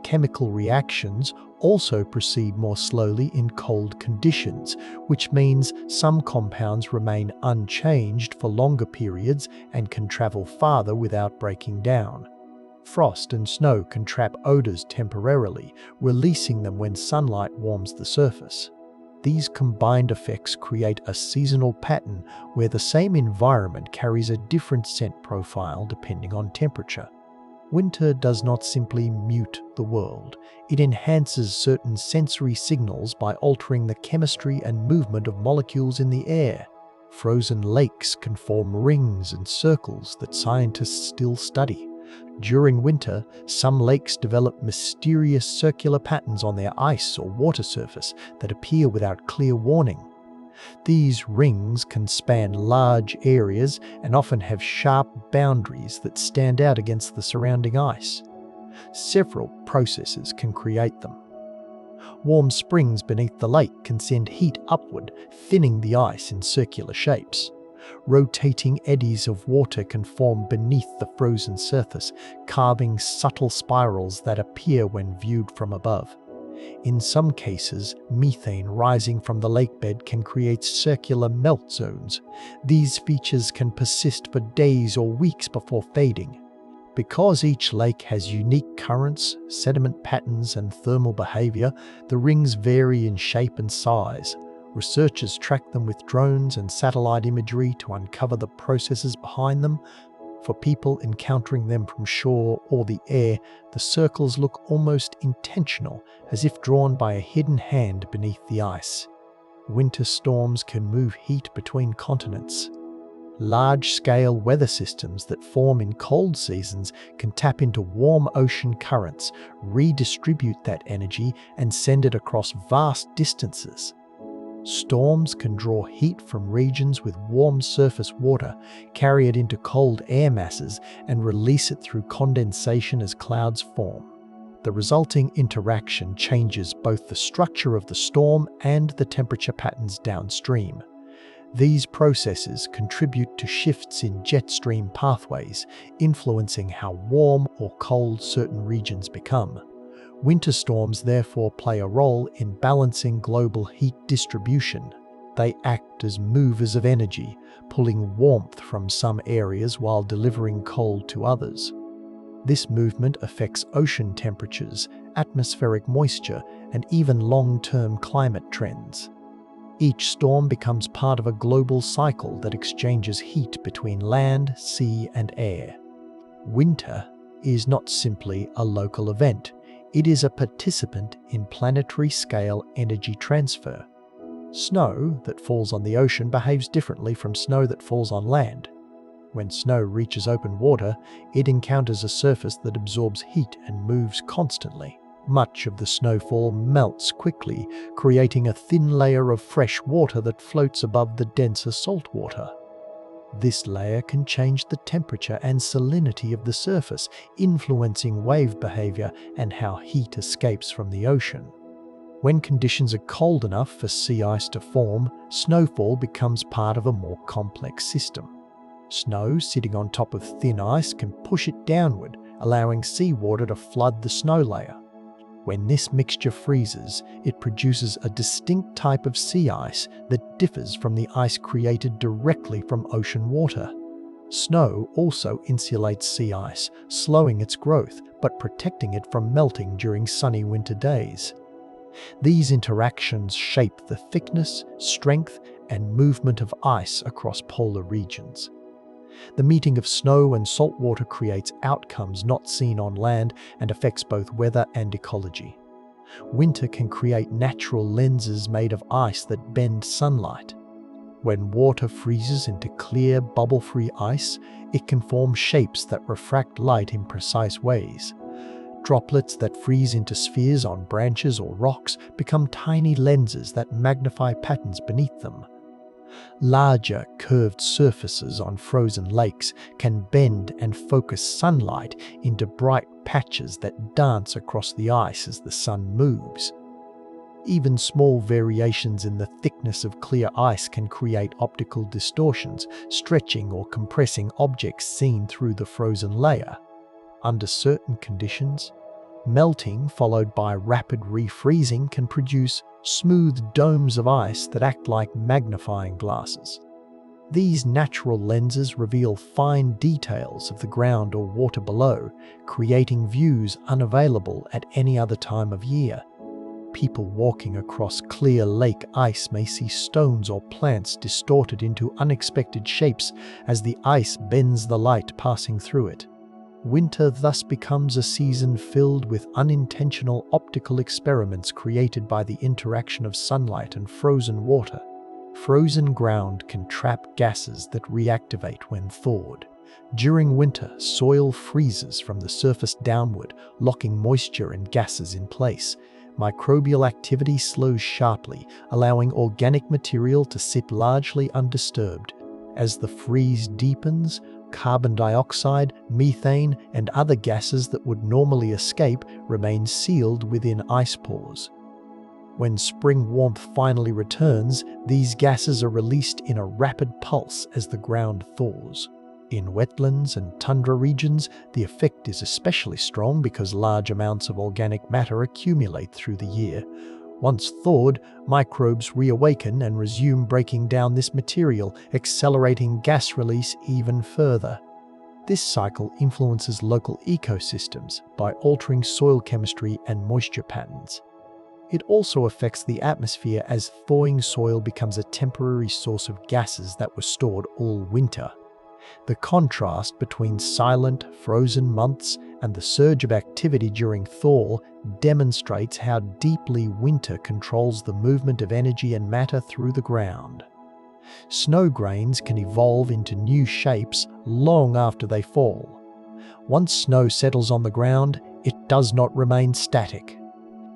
Speaker 1: Chemical reactions also proceed more slowly in cold conditions, which means some compounds remain unchanged for longer periods and can travel farther without breaking down. Frost and snow can trap odors temporarily, releasing them when sunlight warms the surface. These combined effects create a seasonal pattern where the same environment carries a different scent profile depending on temperature. Winter does not simply mute the world, it enhances certain sensory signals by altering the chemistry and movement of molecules in the air. Frozen lakes can form rings and circles that scientists still study. During winter, some lakes develop mysterious circular patterns on their ice or water surface that appear without clear warning. These rings can span large areas and often have sharp boundaries that stand out against the surrounding ice. Several processes can create them. Warm springs beneath the lake can send heat upward, thinning the ice in circular shapes. Rotating eddies of water can form beneath the frozen surface, carving subtle spirals that appear when viewed from above. In some cases, methane rising from the lakebed can create circular melt zones. These features can persist for days or weeks before fading. Because each lake has unique currents, sediment patterns, and thermal behavior, the rings vary in shape and size. Researchers track them with drones and satellite imagery to uncover the processes behind them. For people encountering them from shore or the air, the circles look almost intentional, as if drawn by a hidden hand beneath the ice. Winter storms can move heat between continents. Large-scale weather systems that form in cold seasons can tap into warm ocean currents, redistribute that energy, and send it across vast distances. Storms can draw heat from regions with warm surface water, carry it into cold air masses, and release it through condensation as clouds form. The resulting interaction changes both the structure of the storm and the temperature patterns downstream. These processes contribute to shifts in jet stream pathways, influencing how warm or cold certain regions become. Winter storms therefore play a role in balancing global heat distribution. They act as movers of energy, pulling warmth from some areas while delivering cold to others. This movement affects ocean temperatures, atmospheric moisture, and even long-term climate trends. Each storm becomes part of a global cycle that exchanges heat between land, sea, and air. Winter is not simply a local event. It is a participant in planetary-scale energy transfer. Snow that falls on the ocean behaves differently from snow that falls on land. When snow reaches open water, it encounters a surface that absorbs heat and moves constantly. Much of the snowfall melts quickly, creating a thin layer of fresh water that floats above the denser salt water. This layer can change the temperature and salinity of the surface, influencing wave behavior and how heat escapes from the ocean. When conditions are cold enough for sea ice to form, snowfall becomes part of a more complex system. Snow sitting on top of thin ice can push it downward, allowing seawater to flood the snow layer. When this mixture freezes, it produces a distinct type of sea ice that differs from the ice created directly from ocean water. Snow also insulates sea ice, slowing its growth but protecting it from melting during sunny winter days. These interactions shape the thickness, strength, and movement of ice across polar regions. The meeting of snow and salt water creates outcomes not seen on land and affects both weather and ecology. Winter can create natural lenses made of ice that bend sunlight. When water freezes into clear, bubble-free ice, it can form shapes that refract light in precise ways. Droplets that freeze into spheres on branches or rocks become tiny lenses that magnify patterns beneath them. Larger, curved surfaces on frozen lakes can bend and focus sunlight into bright patches that dance across the ice as the sun moves. Even small variations in the thickness of clear ice can create optical distortions, stretching or compressing objects seen through the frozen layer. Under certain conditions, melting followed by rapid refreezing can produce smooth domes of ice that act like magnifying glasses. These natural lenses reveal fine details of the ground or water below, creating views unavailable at any other time of year. People walking across clear lake ice may see stones or plants distorted into unexpected shapes as the ice bends the light passing through it. Winter thus becomes a season filled with unintentional optical experiments created by the interaction of sunlight and frozen water. Frozen ground can trap gases that reactivate when thawed. During winter, soil freezes from the surface downward, locking moisture and gases in place. Microbial activity slows sharply, allowing organic material to sit largely undisturbed. As the freeze deepens, carbon dioxide, methane, and other gases that would normally escape remain sealed within ice pores. When spring warmth finally returns, these gases are released in a rapid pulse as the ground thaws. In wetlands and tundra regions, the effect is especially strong because large amounts of organic matter accumulate through the year. Once thawed, microbes reawaken and resume breaking down this material, accelerating gas release even further. This cycle influences local ecosystems by altering soil chemistry and moisture patterns. It also affects the atmosphere as thawing soil becomes a temporary source of gases that were stored all winter. The contrast between silent, frozen months and the surge of activity during thaw demonstrates how deeply winter controls the movement of energy and matter through the ground. Snow grains can evolve into new shapes long after they fall. Once snow settles on the ground, it does not remain static.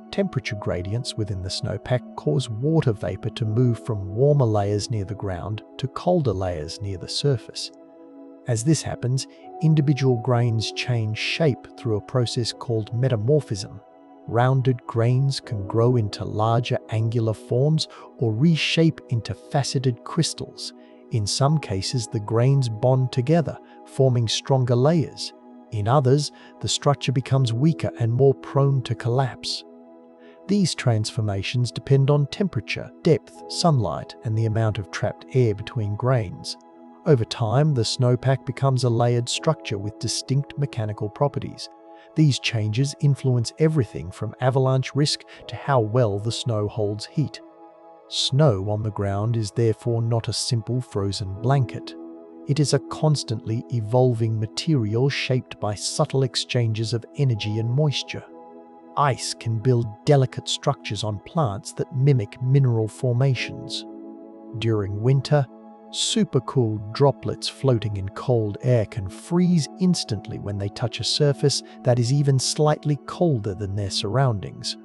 Speaker 1: Temperature gradients within the snowpack cause water vapor to move from warmer layers near the ground to colder layers near the surface. As this happens, individual grains change shape through a process called metamorphism. Rounded grains can grow into larger angular forms or reshape into faceted crystals. In some cases, the grains bond together, forming stronger layers. In others, the structure becomes weaker and more prone to collapse. These transformations depend on temperature, depth, sunlight, and the amount of trapped air between grains. Over time, the snowpack becomes a layered structure with distinct mechanical properties. These changes influence everything from avalanche risk to how well the snow holds heat. Snow on the ground is therefore not a simple frozen blanket. It is a constantly evolving material shaped by subtle exchanges of energy and moisture. Ice can build delicate structures on plants that mimic mineral formations. During winter, supercooled droplets floating in cold air can freeze instantly when they touch a surface that is even slightly colder than their surroundings.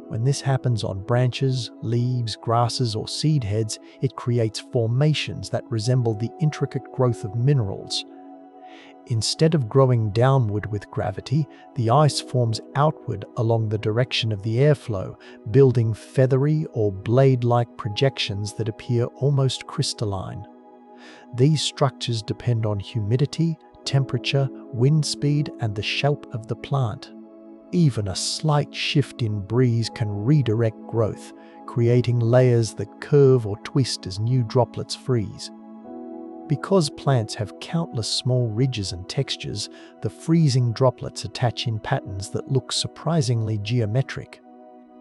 Speaker 1: When this happens on branches, leaves, grasses, or seed heads, it creates formations that resemble the intricate growth of minerals. Instead of growing downward with gravity, the ice forms outward along the direction of the airflow, building feathery or blade-like projections that appear almost crystalline. These structures depend on humidity, temperature, wind speed, and the shape of the plant. Even a slight shift in breeze can redirect growth, creating layers that curve or twist as new droplets freeze. Because plants have countless small ridges and textures, the freezing droplets attach in patterns that look surprisingly geometric.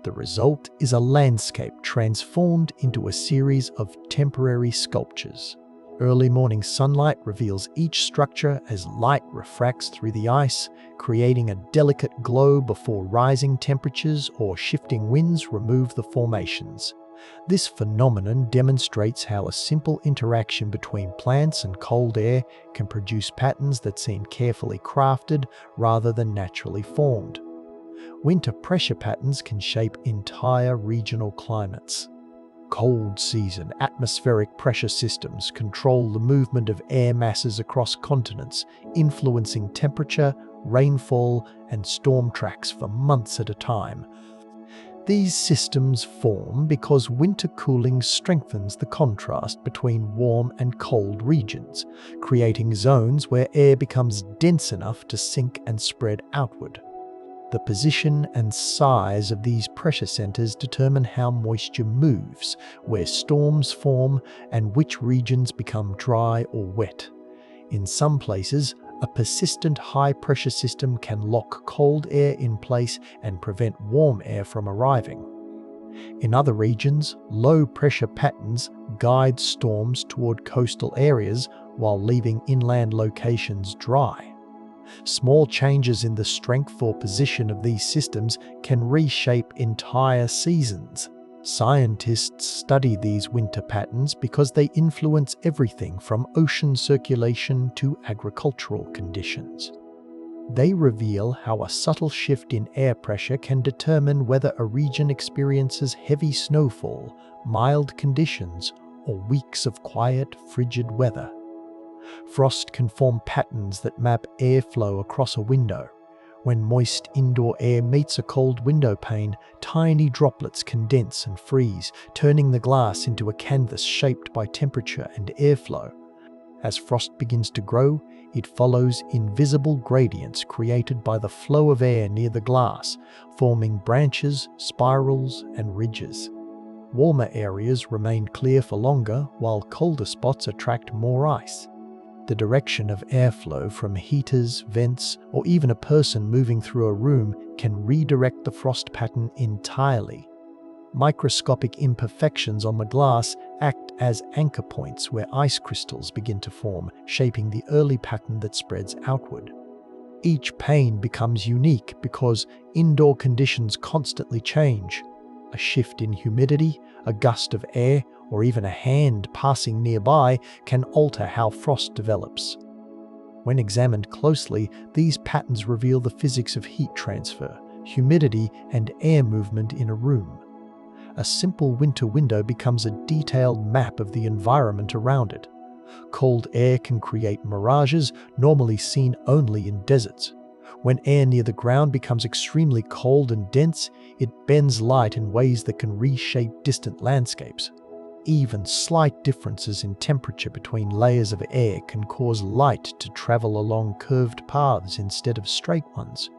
Speaker 1: The result is a landscape transformed into a series of temporary sculptures. Early morning sunlight reveals each structure as light refracts through the ice, creating a delicate glow before rising temperatures or shifting winds remove the formations. This phenomenon demonstrates how a simple interaction between plants and cold air can produce patterns that seem carefully crafted rather than naturally formed. Winter pressure patterns can shape entire regional climates. Cold season atmospheric pressure systems control the movement of air masses across continents, influencing temperature, rainfall, and storm tracks for months at a time. These systems form because winter cooling strengthens the contrast between warm and cold regions, creating zones where air becomes dense enough to sink and spread outward. The position and size of these pressure centers determine how moisture moves, where storms form, and which regions become dry or wet. In some places, a persistent high-pressure system can lock cold air in place and prevent warm air from arriving. In other regions, low-pressure patterns guide storms toward coastal areas while leaving inland locations dry. Small changes in the strength or position of these systems can reshape entire seasons. Scientists study these winter patterns because they influence everything from ocean circulation to agricultural conditions. They reveal how a subtle shift in air pressure can determine whether a region experiences heavy snowfall, mild conditions, or weeks of quiet, frigid weather. Frost can form patterns that map airflow across a window. When moist indoor air meets a cold window pane, tiny droplets condense and freeze, turning the glass into a canvas shaped by temperature and airflow. As frost begins to grow, it follows invisible gradients created by the flow of air near the glass, forming branches, spirals, and ridges. Warmer areas remain clear for longer, while colder spots attract more ice. The direction of airflow from heaters, vents, or even a person moving through a room can redirect the frost pattern entirely. Microscopic imperfections on the glass act as anchor points where ice crystals begin to form, shaping the early pattern that spreads outward. Each pane becomes unique because indoor conditions constantly change. A shift in humidity, a gust of air, or even a hand passing nearby can alter how frost develops. When examined closely, these patterns reveal the physics of heat transfer, humidity, and air movement in a room. A simple winter window becomes a detailed map of the environment around it. Cold air can create mirages normally seen only in deserts. When air near the ground becomes extremely cold and dense, it bends light in ways that can reshape distant landscapes. Even slight differences in temperature between layers of air can cause light to travel along curved paths instead of straight ones.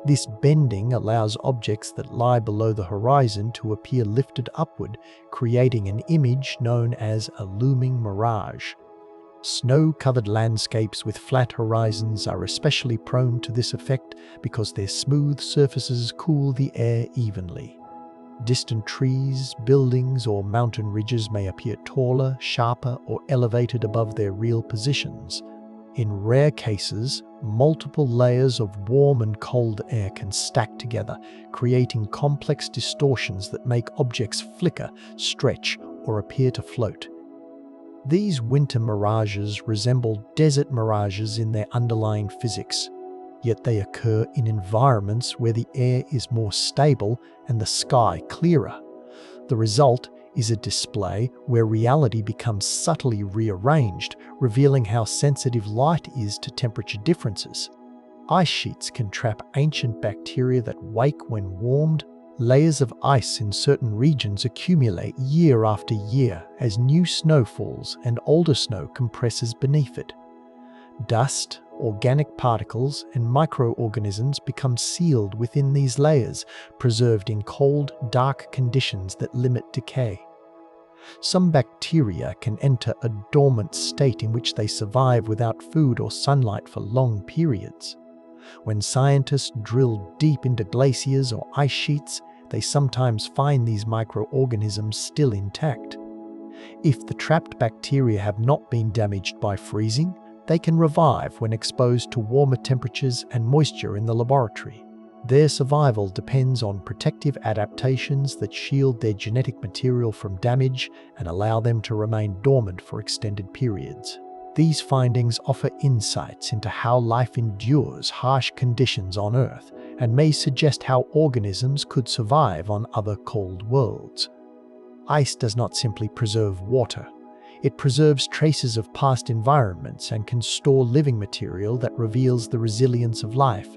Speaker 1: This bending allows objects that lie below the horizon to appear lifted upward, creating an image known as a looming mirage. Snow-covered landscapes with flat horizons are especially prone to this effect because their smooth surfaces cool the air evenly. Distant trees, buildings, or mountain ridges may appear taller, sharper, or elevated above their real positions. In rare cases, multiple layers of warm and cold air can stack together, creating complex distortions that make objects flicker, stretch, or appear to float. These winter mirages resemble desert mirages in their underlying physics, yet they occur in environments where the air is more stable and the sky clearer. The result is a display where reality becomes subtly rearranged, revealing how sensitive light is to temperature differences. Ice sheets can trap ancient bacteria that wake when warmed. Layers of ice in certain regions accumulate year after year as new snow falls and older snow compresses beneath it. Dust, organic particles, and microorganisms become sealed within these layers, preserved in cold, dark conditions that limit decay. Some bacteria can enter a dormant state in which they survive without food or sunlight for long periods. When scientists drill deep into glaciers or ice sheets, they sometimes find these microorganisms still intact. If the trapped bacteria have not been damaged by freezing, they can revive when exposed to warmer temperatures and moisture in the laboratory. Their survival depends on protective adaptations that shield their genetic material from damage and allow them to remain dormant for extended periods. These findings offer insights into how life endures harsh conditions on Earth and may suggest how organisms could survive on other cold worlds. Ice does not simply preserve water. It preserves traces of past environments and can store living material that reveals the resilience of life.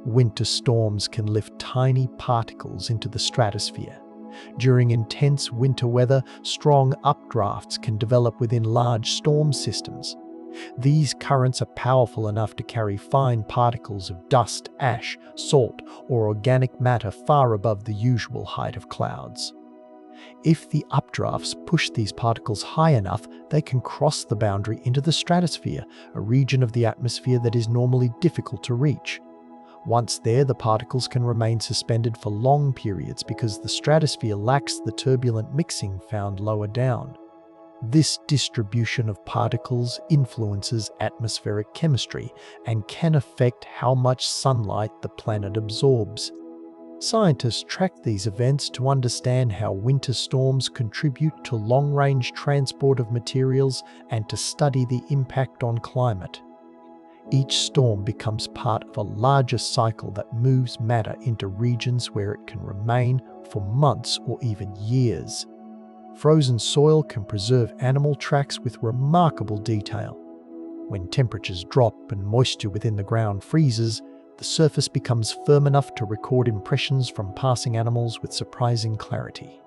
Speaker 1: Winter storms can lift tiny particles into the stratosphere. During intense winter weather, strong updrafts can develop within large storm systems. These currents are powerful enough to carry fine particles of dust, ash, salt, or organic matter far above the usual height of clouds. If the updrafts push these particles high enough, they can cross the boundary into the stratosphere, a region of the atmosphere that is normally difficult to reach. Once there, the particles can remain suspended for long periods because the stratosphere lacks the turbulent mixing found lower down. This distribution of particles influences atmospheric chemistry and can affect how much sunlight the planet absorbs. Scientists track these events to understand how winter storms contribute to long-range transport of materials and to study the impact on climate. Each storm becomes part of a larger cycle that moves matter into regions where it can remain for months or even years. Frozen soil can preserve animal tracks with remarkable detail. When temperatures drop and moisture within the ground freezes, the surface becomes firm enough to record impressions from passing animals with surprising clarity.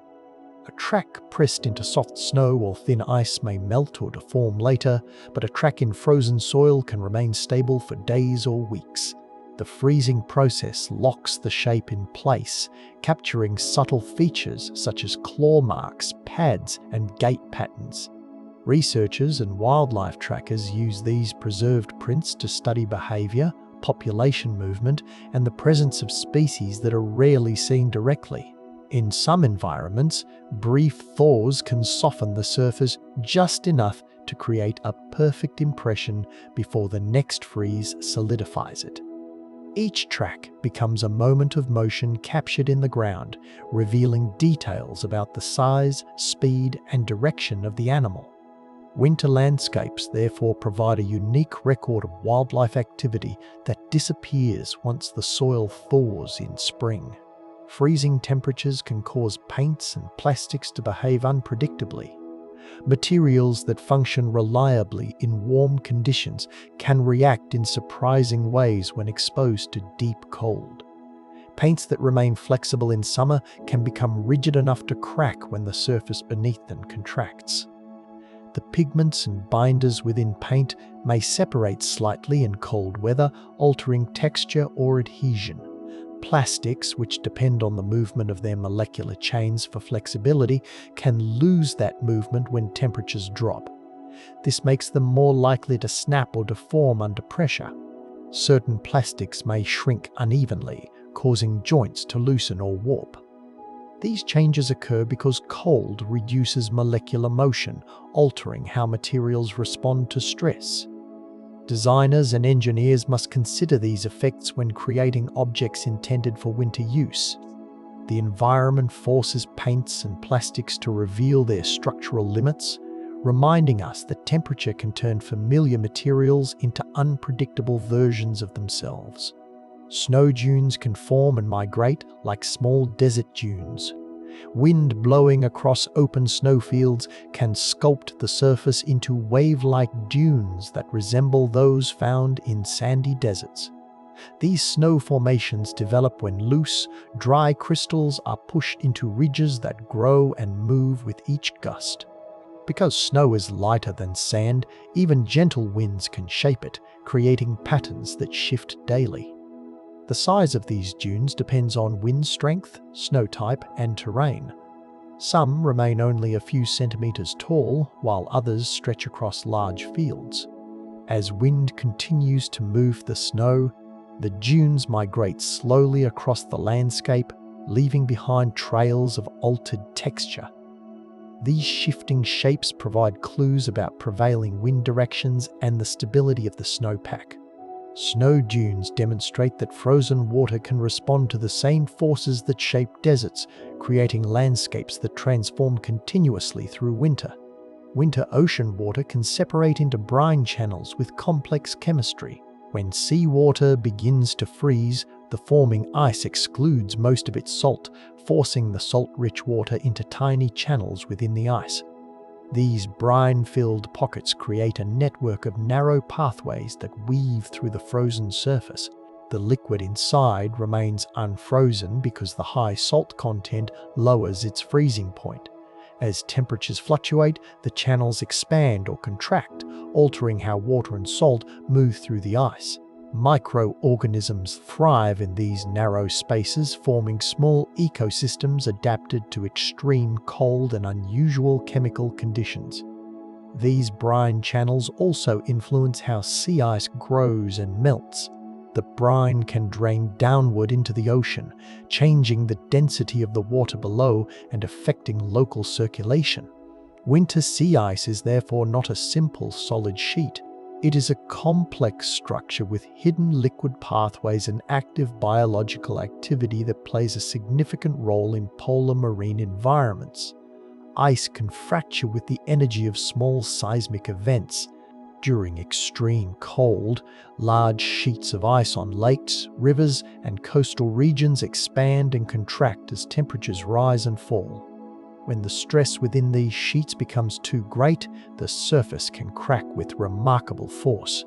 Speaker 1: A track pressed into soft snow or thin ice may melt or deform later, but a track in frozen soil can remain stable for days or weeks. The freezing process locks the shape in place, capturing subtle features such as claw marks, pads, and gait patterns. Researchers and wildlife trackers use these preserved prints to study behavior, population movement, and the presence of species that are rarely seen directly. In some environments, brief thaws can soften the surface just enough to create a perfect impression before the next freeze solidifies it. Each track becomes a moment of motion captured in the ground, revealing details about the size, speed, and direction of the animal. Winter landscapes therefore provide a unique record of wildlife activity that disappears once the soil thaws in spring. Freezing temperatures can cause paints and plastics to behave unpredictably. Materials that function reliably in warm conditions can react in surprising ways when exposed to deep cold. Paints that remain flexible in summer can become rigid enough to crack when the surface beneath them contracts. The pigments and binders within paint may separate slightly in cold weather, altering texture or adhesion. Plastics, which depend on the movement of their molecular chains for flexibility, can lose that movement when temperatures drop. This makes them more likely to snap or deform under pressure. Certain plastics may shrink unevenly, causing joints to loosen or warp. These changes occur because cold reduces molecular motion, altering how materials respond to stress. Designers and engineers must consider these effects when creating objects intended for winter use. The environment forces paints and plastics to reveal their structural limits, reminding us that temperature can turn familiar materials into unpredictable versions of themselves. Snow dunes can form and migrate like small desert dunes. Wind blowing across open snowfields can sculpt the surface into wave-like dunes that resemble those found in sandy deserts. These snow formations develop when loose, dry crystals are pushed into ridges that grow and move with each gust. Because snow is lighter than sand, even gentle winds can shape it, creating patterns that shift daily. The size of these dunes depends on wind strength, snow type, and terrain. Some remain only a few centimeters tall, while others stretch across large fields. As wind continues to move the snow, the dunes migrate slowly across the landscape, leaving behind trails of altered texture. These shifting shapes provide clues about prevailing wind directions and the stability of the snowpack. Snow dunes demonstrate that frozen water can respond to the same forces that shape deserts, creating landscapes that transform continuously through winter. Winter ocean water can separate into brine channels with complex chemistry. When seawater begins to freeze, the forming ice excludes most of its salt, forcing the salt-rich water into tiny channels within the ice. These brine-filled pockets create a network of narrow pathways that weave through the frozen surface. The liquid inside remains unfrozen because the high salt content lowers its freezing point. As temperatures fluctuate, the channels expand or contract, altering how water and salt move through the ice. Microorganisms thrive in these narrow spaces, forming small ecosystems adapted to extreme cold and unusual chemical conditions. These brine channels also influence how sea ice grows and melts. The brine can drain downward into the ocean, changing the density of the water below and affecting local circulation. Winter sea ice is therefore not a simple solid sheet. It is a complex structure with hidden liquid pathways and active biological activity that plays a significant role in polar marine environments. Ice can fracture with the energy of small seismic events. During extreme cold, large sheets of ice on lakes, rivers, and coastal regions expand and contract as temperatures rise and fall. When the stress within these sheets becomes too great, the surface can crack with remarkable force.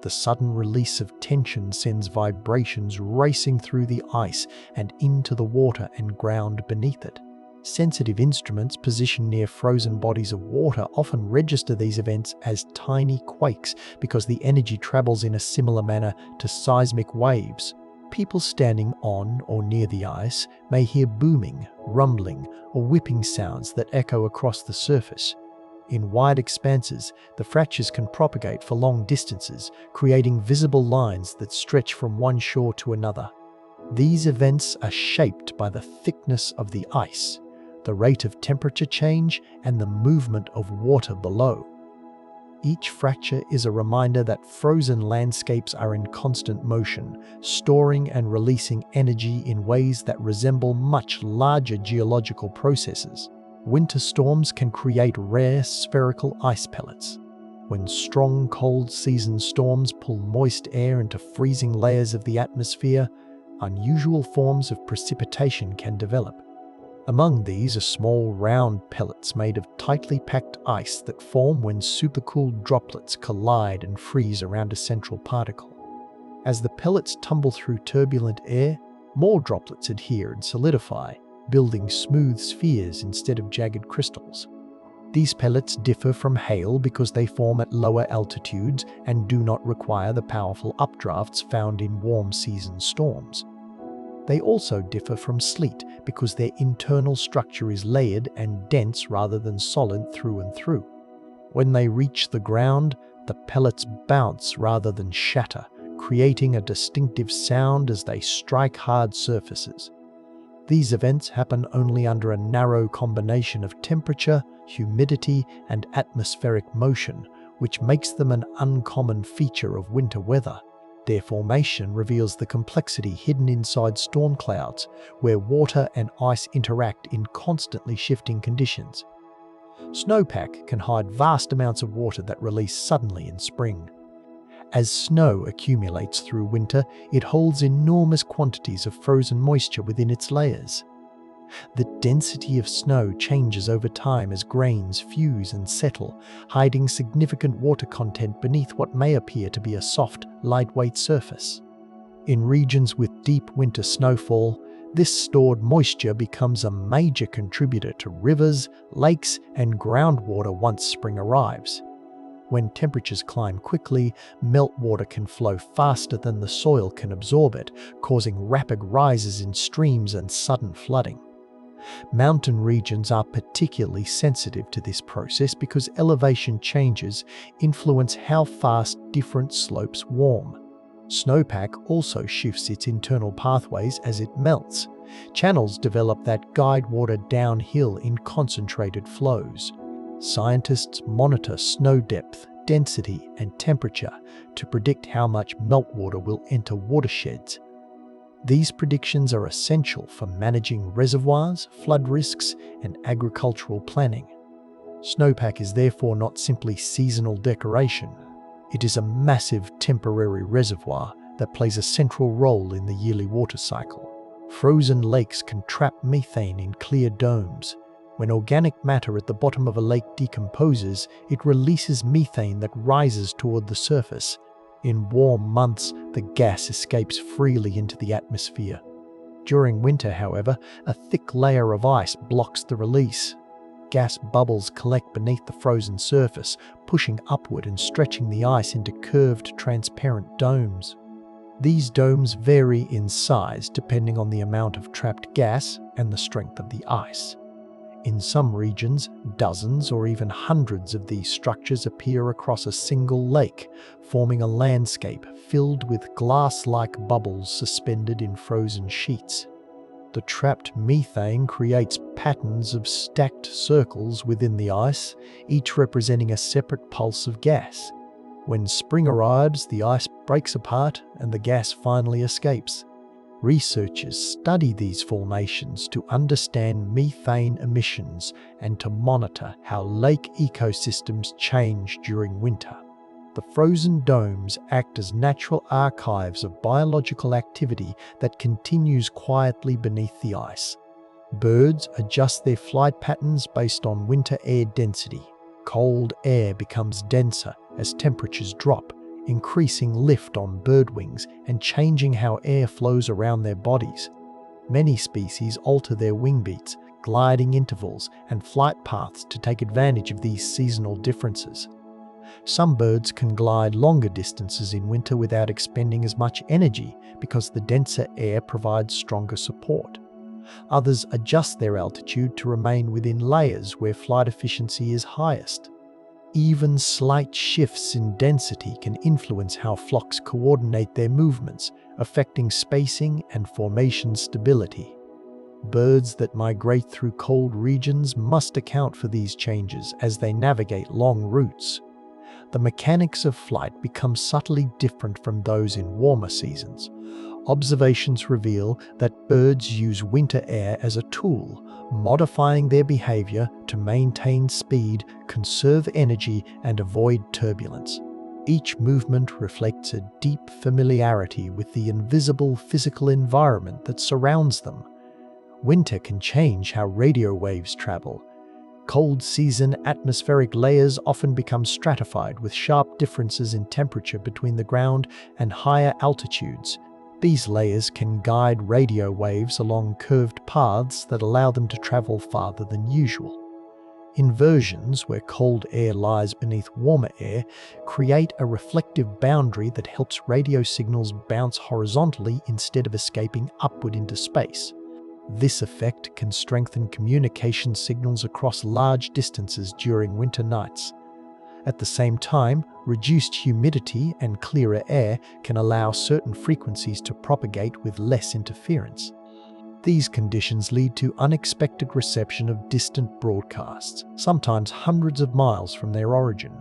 Speaker 1: The sudden release of tension sends vibrations racing through the ice and into the water and ground beneath it. Sensitive instruments positioned near frozen bodies of water often register these events as tiny quakes because the energy travels in a similar manner to seismic waves. People standing on or near the ice may hear booming, rumbling, or whipping sounds that echo across the surface. In wide expanses, the fractures can propagate for long distances, creating visible lines that stretch from one shore to another. These events are shaped by the thickness of the ice, the rate of temperature change, and the movement of water below. Each fracture is a reminder that frozen landscapes are in constant motion, storing and releasing energy in ways that resemble much larger geological processes. Winter storms can create rare spherical ice pellets. When strong cold season storms pull moist air into freezing layers of the atmosphere, unusual forms of precipitation can develop. Among these are small round pellets made of tightly packed ice that form when supercooled droplets collide and freeze around a central particle. As the pellets tumble through turbulent air, more droplets adhere and solidify, building smooth spheres instead of jagged crystals. These pellets differ from hail because they form at lower altitudes and do not require the powerful updrafts found in warm season storms. They also differ from sleet because their internal structure is layered and dense rather than solid through and through. When they reach the ground, the pellets bounce rather than shatter, creating a distinctive sound as they strike hard surfaces. These events happen only under a narrow combination of temperature, humidity, and atmospheric motion, which makes them an uncommon feature of winter weather. Their formation reveals the complexity hidden inside storm clouds, where water and ice interact in constantly shifting conditions. Snowpack can hide vast amounts of water that release suddenly in spring. As snow accumulates through winter, it holds enormous quantities of frozen moisture within its layers. The density of snow changes over time as grains fuse and settle, hiding significant water content beneath what may appear to be a soft, lightweight surface. In regions with deep winter snowfall, this stored moisture becomes a major contributor to rivers, lakes, and groundwater once spring arrives. When temperatures climb quickly, meltwater can flow faster than the soil can absorb it, causing rapid rises in streams and sudden flooding. Mountain regions are particularly sensitive to this process because elevation changes influence how fast different slopes warm. Snowpack also shifts its internal pathways as it melts. Channels develop that guide water downhill in concentrated flows. Scientists monitor snow depth, density, and temperature to predict how much meltwater will enter watersheds. These predictions are essential for managing reservoirs, flood risks, and agricultural planning. Snowpack is therefore not simply seasonal decoration. It is a massive temporary reservoir that plays a central role in the yearly water cycle. Frozen lakes can trap methane in clear domes. When organic matter at the bottom of a lake decomposes, it releases methane that rises toward the surface. In warm months, the gas escapes freely into the atmosphere. During winter, however, a thick layer of ice blocks the release. Gas bubbles collect beneath the frozen surface, pushing upward and stretching the ice into curved, transparent domes. These domes vary in size depending on the amount of trapped gas and the strength of the ice. In some regions, dozens or even hundreds of these structures appear across a single lake, forming a landscape filled with glass-like bubbles suspended in frozen sheets. The trapped methane creates patterns of stacked circles within the ice, each representing a separate pulse of gas. When spring arrives, the ice breaks apart and the gas finally escapes. Researchers study these formations to understand methane emissions and to monitor how lake ecosystems change during winter. The frozen domes act as natural archives of biological activity that continues quietly beneath the ice. Birds adjust their flight patterns based on winter air density. Cold air becomes denser as temperatures drop, increasing lift on bird wings and changing how air flows around their bodies. Many species alter their wing beats, gliding intervals, and flight paths to take advantage of these seasonal differences. Some birds can glide longer distances in winter without expending as much energy because the denser air provides stronger support. Others adjust their altitude to remain within layers where flight efficiency is highest. Even slight shifts in density can influence how flocks coordinate their movements, affecting spacing and formation stability. Birds that migrate through cold regions must account for these changes as they navigate long routes. The mechanics of flight become subtly different from those in warmer seasons. Observations reveal that birds use winter air as a tool, modifying their behavior to maintain speed, conserve energy, and avoid turbulence. Each movement reflects a deep familiarity with the invisible physical environment that surrounds them. Winter can change how radio waves travel. Cold season atmospheric layers often become stratified with sharp differences in temperature between the ground and higher altitudes. These layers can guide radio waves along curved paths that allow them to travel farther than usual. Inversions, where cold air lies beneath warmer air, create a reflective boundary that helps radio signals bounce horizontally instead of escaping upward into space. This effect can strengthen communication signals across large distances during winter nights. At the same time, reduced humidity and clearer air can allow certain frequencies to propagate with less interference. These conditions lead to unexpected reception of distant broadcasts, sometimes hundreds of miles from their origin.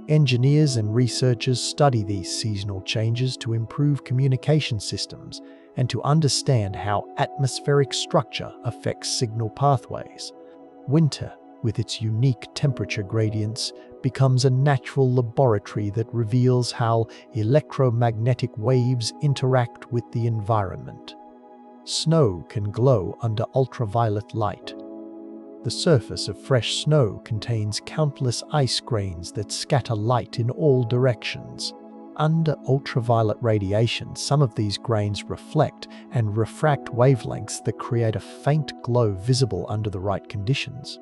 Speaker 1: Engineers and researchers study these seasonal changes to improve communication systems and to understand how atmospheric structure affects signal pathways. Winter, with its unique temperature gradients, becomes a natural laboratory that reveals how electromagnetic waves interact with the environment. Snow can glow under ultraviolet light. The surface of fresh snow contains countless ice grains that scatter light in all directions. Under ultraviolet radiation, some of these grains reflect and refract wavelengths that create a faint glow visible under the right conditions.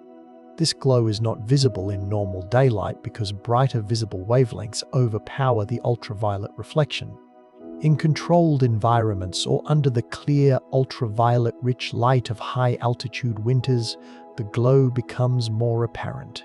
Speaker 1: This glow is not visible in normal daylight because brighter visible wavelengths overpower the ultraviolet reflection. In controlled environments or under the clear, ultraviolet-rich light of high-altitude winters, the glow becomes more apparent.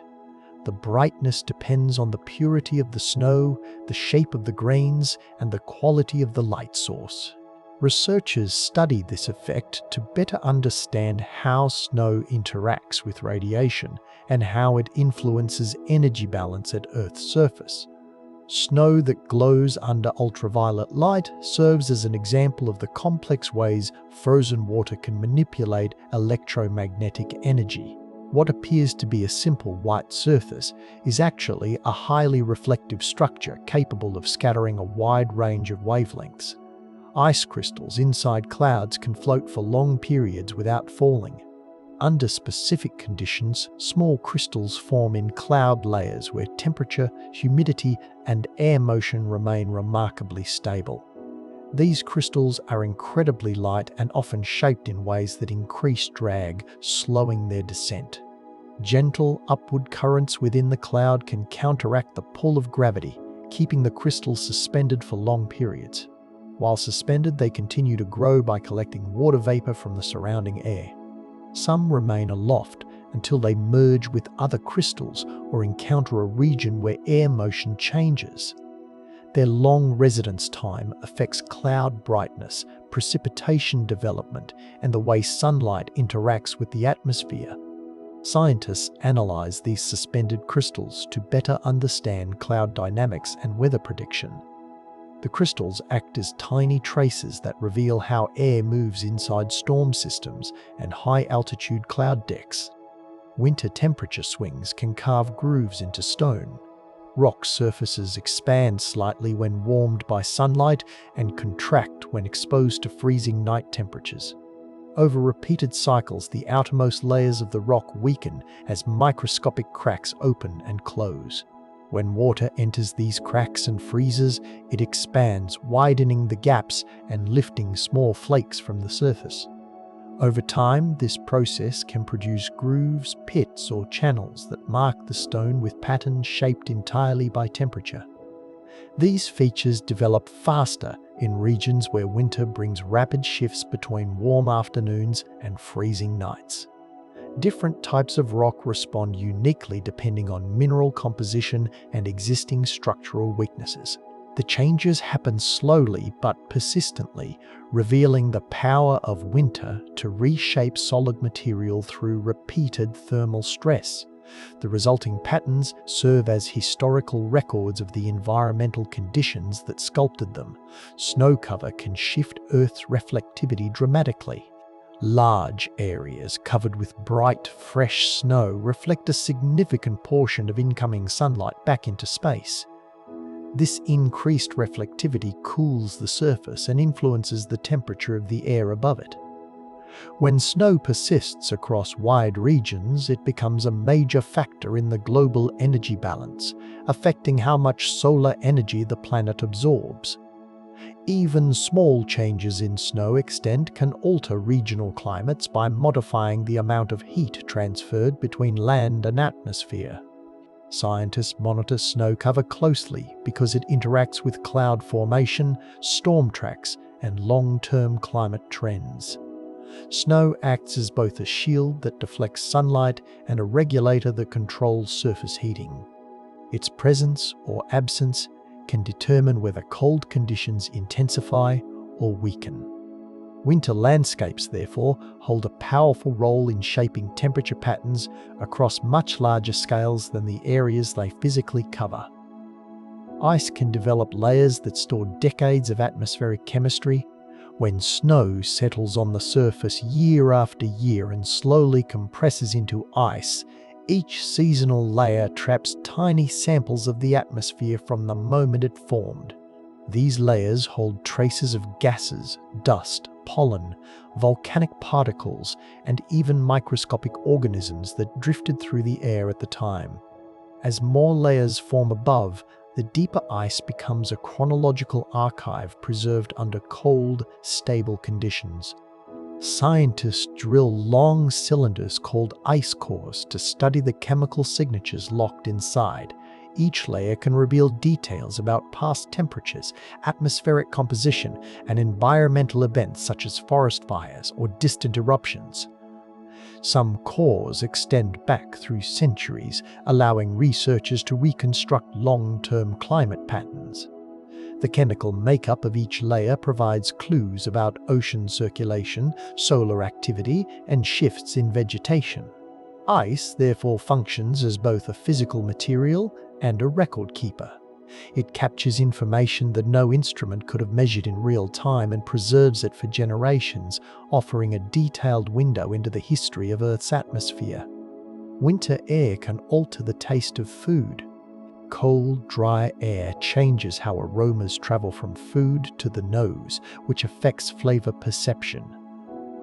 Speaker 1: The brightness depends on the purity of the snow, the shape of the grains, and the quality of the light source. Researchers study this effect to better understand how snow interacts with radiation and how it influences energy balance at Earth's surface. Snow that glows under ultraviolet light serves as an example of the complex ways frozen water can manipulate electromagnetic energy. What appears to be a simple white surface is actually a highly reflective structure capable of scattering a wide range of wavelengths. Ice crystals inside clouds can float for long periods without falling. Under specific conditions, small crystals form in cloud layers where temperature, humidity, and air motion remain remarkably stable. These crystals are incredibly light and often shaped in ways that increase drag, slowing their descent. Gentle upward currents within the cloud can counteract the pull of gravity, keeping the crystals suspended for long periods. While suspended, they continue to grow by collecting water vapor from the surrounding air. Some remain aloft until they merge with other crystals or encounter a region where air motion changes. Their long residence time affects cloud brightness, precipitation development, and the way sunlight interacts with the atmosphere. Scientists analyze these suspended crystals to better understand cloud dynamics and weather prediction. The crystals act as tiny traces that reveal how air moves inside storm systems and high-altitude cloud decks. Winter temperature swings can carve grooves into stone. Rock surfaces expand slightly when warmed by sunlight and contract when exposed to freezing night temperatures. Over repeated cycles, the outermost layers of the rock weaken as microscopic cracks open and close. When water enters these cracks and freezes, it expands, widening the gaps and lifting small flakes from the surface. Over time, this process can produce grooves, pits, or channels that mark the stone with patterns shaped entirely by temperature. These features develop faster in regions where winter brings rapid shifts between warm afternoons and freezing nights. Different types of rock respond uniquely depending on mineral composition and existing structural weaknesses. The changes happen slowly but persistently, revealing the power of winter to reshape solid material through repeated thermal stress. The resulting patterns serve as historical records of the environmental conditions that sculpted them. Snow cover can shift Earth's reflectivity dramatically. Large areas covered with bright, fresh snow reflect a significant portion of incoming sunlight back into space. This increased reflectivity cools the surface and influences the temperature of the air above it. When snow persists across wide regions, it becomes a major factor in the global energy balance, affecting how much solar energy the planet absorbs. Even small changes in snow extent can alter regional climates by modifying the amount of heat transferred between land and atmosphere. Scientists monitor snow cover closely because it interacts with cloud formation, storm tracks, and long-term climate trends. Snow acts as both a shield that deflects sunlight and a regulator that controls surface heating. Its presence or absence can determine whether cold conditions intensify or weaken. Winter landscapes, therefore, hold a powerful role in shaping temperature patterns across much larger scales than the areas they physically cover. Ice can develop layers that store decades of atmospheric chemistry. When snow settles on the surface year after year and slowly compresses into ice, each seasonal layer traps tiny samples of the atmosphere from the moment it formed. These layers hold traces of gases, dust, pollen, volcanic particles, and even microscopic organisms that drifted through the air at the time. As more layers form above, the deeper ice becomes a chronological archive preserved under cold, stable conditions. Scientists drill long cylinders called ice cores to study the chemical signatures locked inside. Each layer can reveal details about past temperatures, atmospheric composition, and environmental events such as forest fires or distant eruptions. Some cores extend back through centuries, allowing researchers to reconstruct long-term climate patterns. The chemical makeup of each layer provides clues about ocean circulation, solar activity, and shifts in vegetation. Ice, therefore, functions as both a physical material and a record keeper. It captures information that no instrument could have measured in real time and preserves it for generations, offering a detailed window into the history of Earth's atmosphere. Winter air can alter the taste of food. Cold, dry air changes how aromas travel from food to the nose, which affects flavor perception.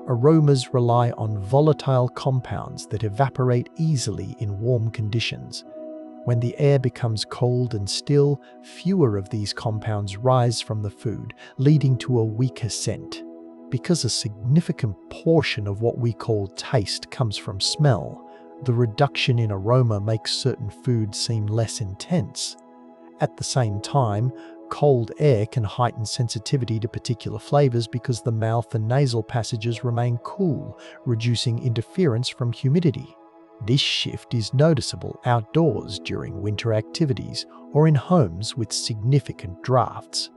Speaker 1: Aromas rely on volatile compounds that evaporate easily in warm conditions. When the air becomes cold and still, fewer of these compounds rise from the food, leading to a weaker scent. Because a significant portion of what we call taste comes from smell, the reduction in aroma makes certain foods seem less intense. At the same time, cold air can heighten sensitivity to particular flavors because the mouth and nasal passages remain cool, reducing interference from humidity. This shift is noticeable outdoors during winter activities or in homes with significant drafts.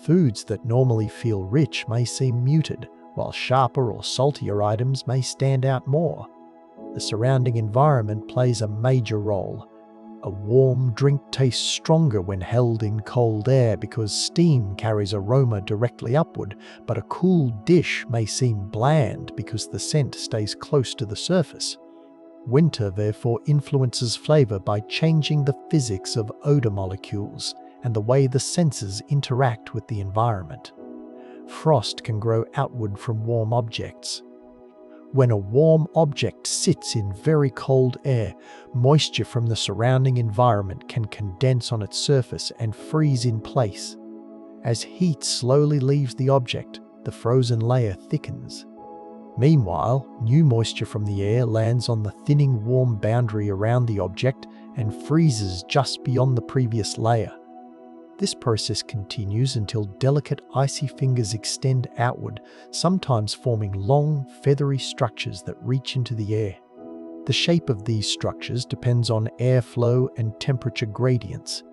Speaker 1: Foods that normally feel rich may seem muted, while sharper or saltier items may stand out more. The surrounding environment plays a major role. A warm drink tastes stronger when held in cold air because steam carries aroma directly upward, but a cool dish may seem bland because the scent stays close to the surface. Winter therefore influences flavor by changing the physics of odor molecules and the way the senses interact with the environment. Frost can grow outward from warm objects. When a warm object sits in very cold air, moisture from the surrounding environment can condense on its surface and freeze in place. As heat slowly leaves the object, the frozen layer thickens. Meanwhile, new moisture from the air lands on the thinning warm boundary around the object and freezes just beyond the previous layer. This process continues until delicate icy fingers extend outward, sometimes forming long, feathery structures that reach into the air. The shape of these structures depends on airflow and temperature gradients.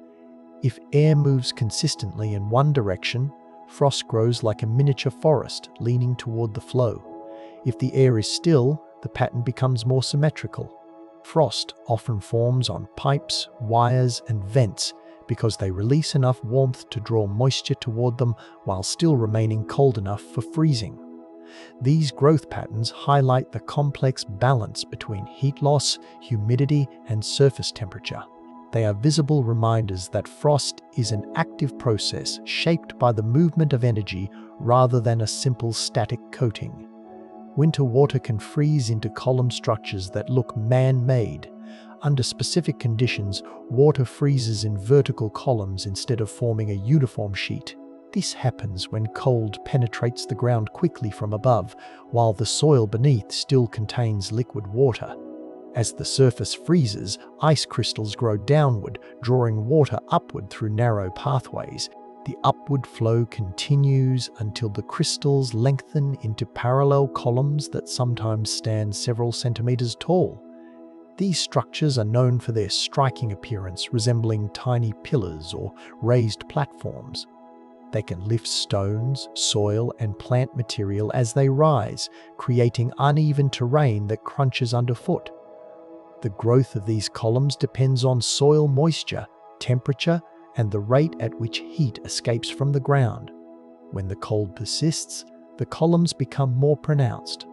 Speaker 1: If air moves consistently in one direction, frost grows like a miniature forest leaning toward the flow. If the air is still, the pattern becomes more symmetrical. Frost often forms on pipes, wires, and vents because they release enough warmth to draw moisture toward them while still remaining cold enough for freezing. These growth patterns highlight the complex balance between heat loss, humidity, and surface temperature. They are visible reminders that frost is an active process shaped by the movement of energy rather than a simple static coating. Winter water can freeze into column structures that look man-made. Under specific conditions, water freezes in vertical columns instead of forming a uniform sheet. This happens when cold penetrates the ground quickly from above, while the soil beneath still contains liquid water. As the surface freezes, ice crystals grow downward, drawing water upward through narrow pathways. The upward flow continues until the crystals lengthen into parallel columns that sometimes stand several centimeters tall. These structures are known for their striking appearance, resembling tiny pillars or raised platforms. They can lift stones, soil, and plant material as they rise, creating uneven terrain that crunches underfoot. The growth of these columns depends on soil moisture, temperature, and the rate at which heat escapes from the ground. When the cold persists, the columns become more pronounced.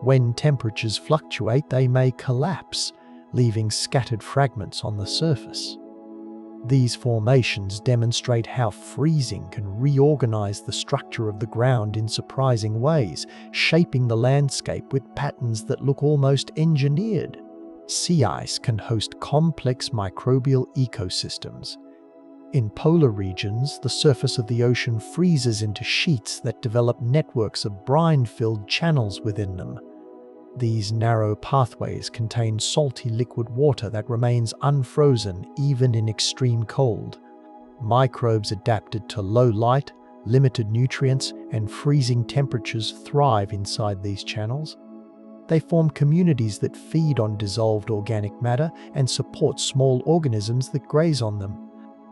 Speaker 1: When temperatures fluctuate, they may collapse, leaving scattered fragments on the surface. These formations demonstrate how freezing can reorganize the structure of the ground in surprising ways, shaping the landscape with patterns that look almost engineered. Sea ice can host complex microbial ecosystems. In polar regions, the surface of the ocean freezes into sheets that develop networks of brine-filled channels within them. These narrow pathways contain salty liquid water that remains unfrozen even in extreme cold. Microbes adapted to low light, limited nutrients, and freezing temperatures thrive inside these channels. They form communities that feed on dissolved organic matter and support small organisms that graze on them.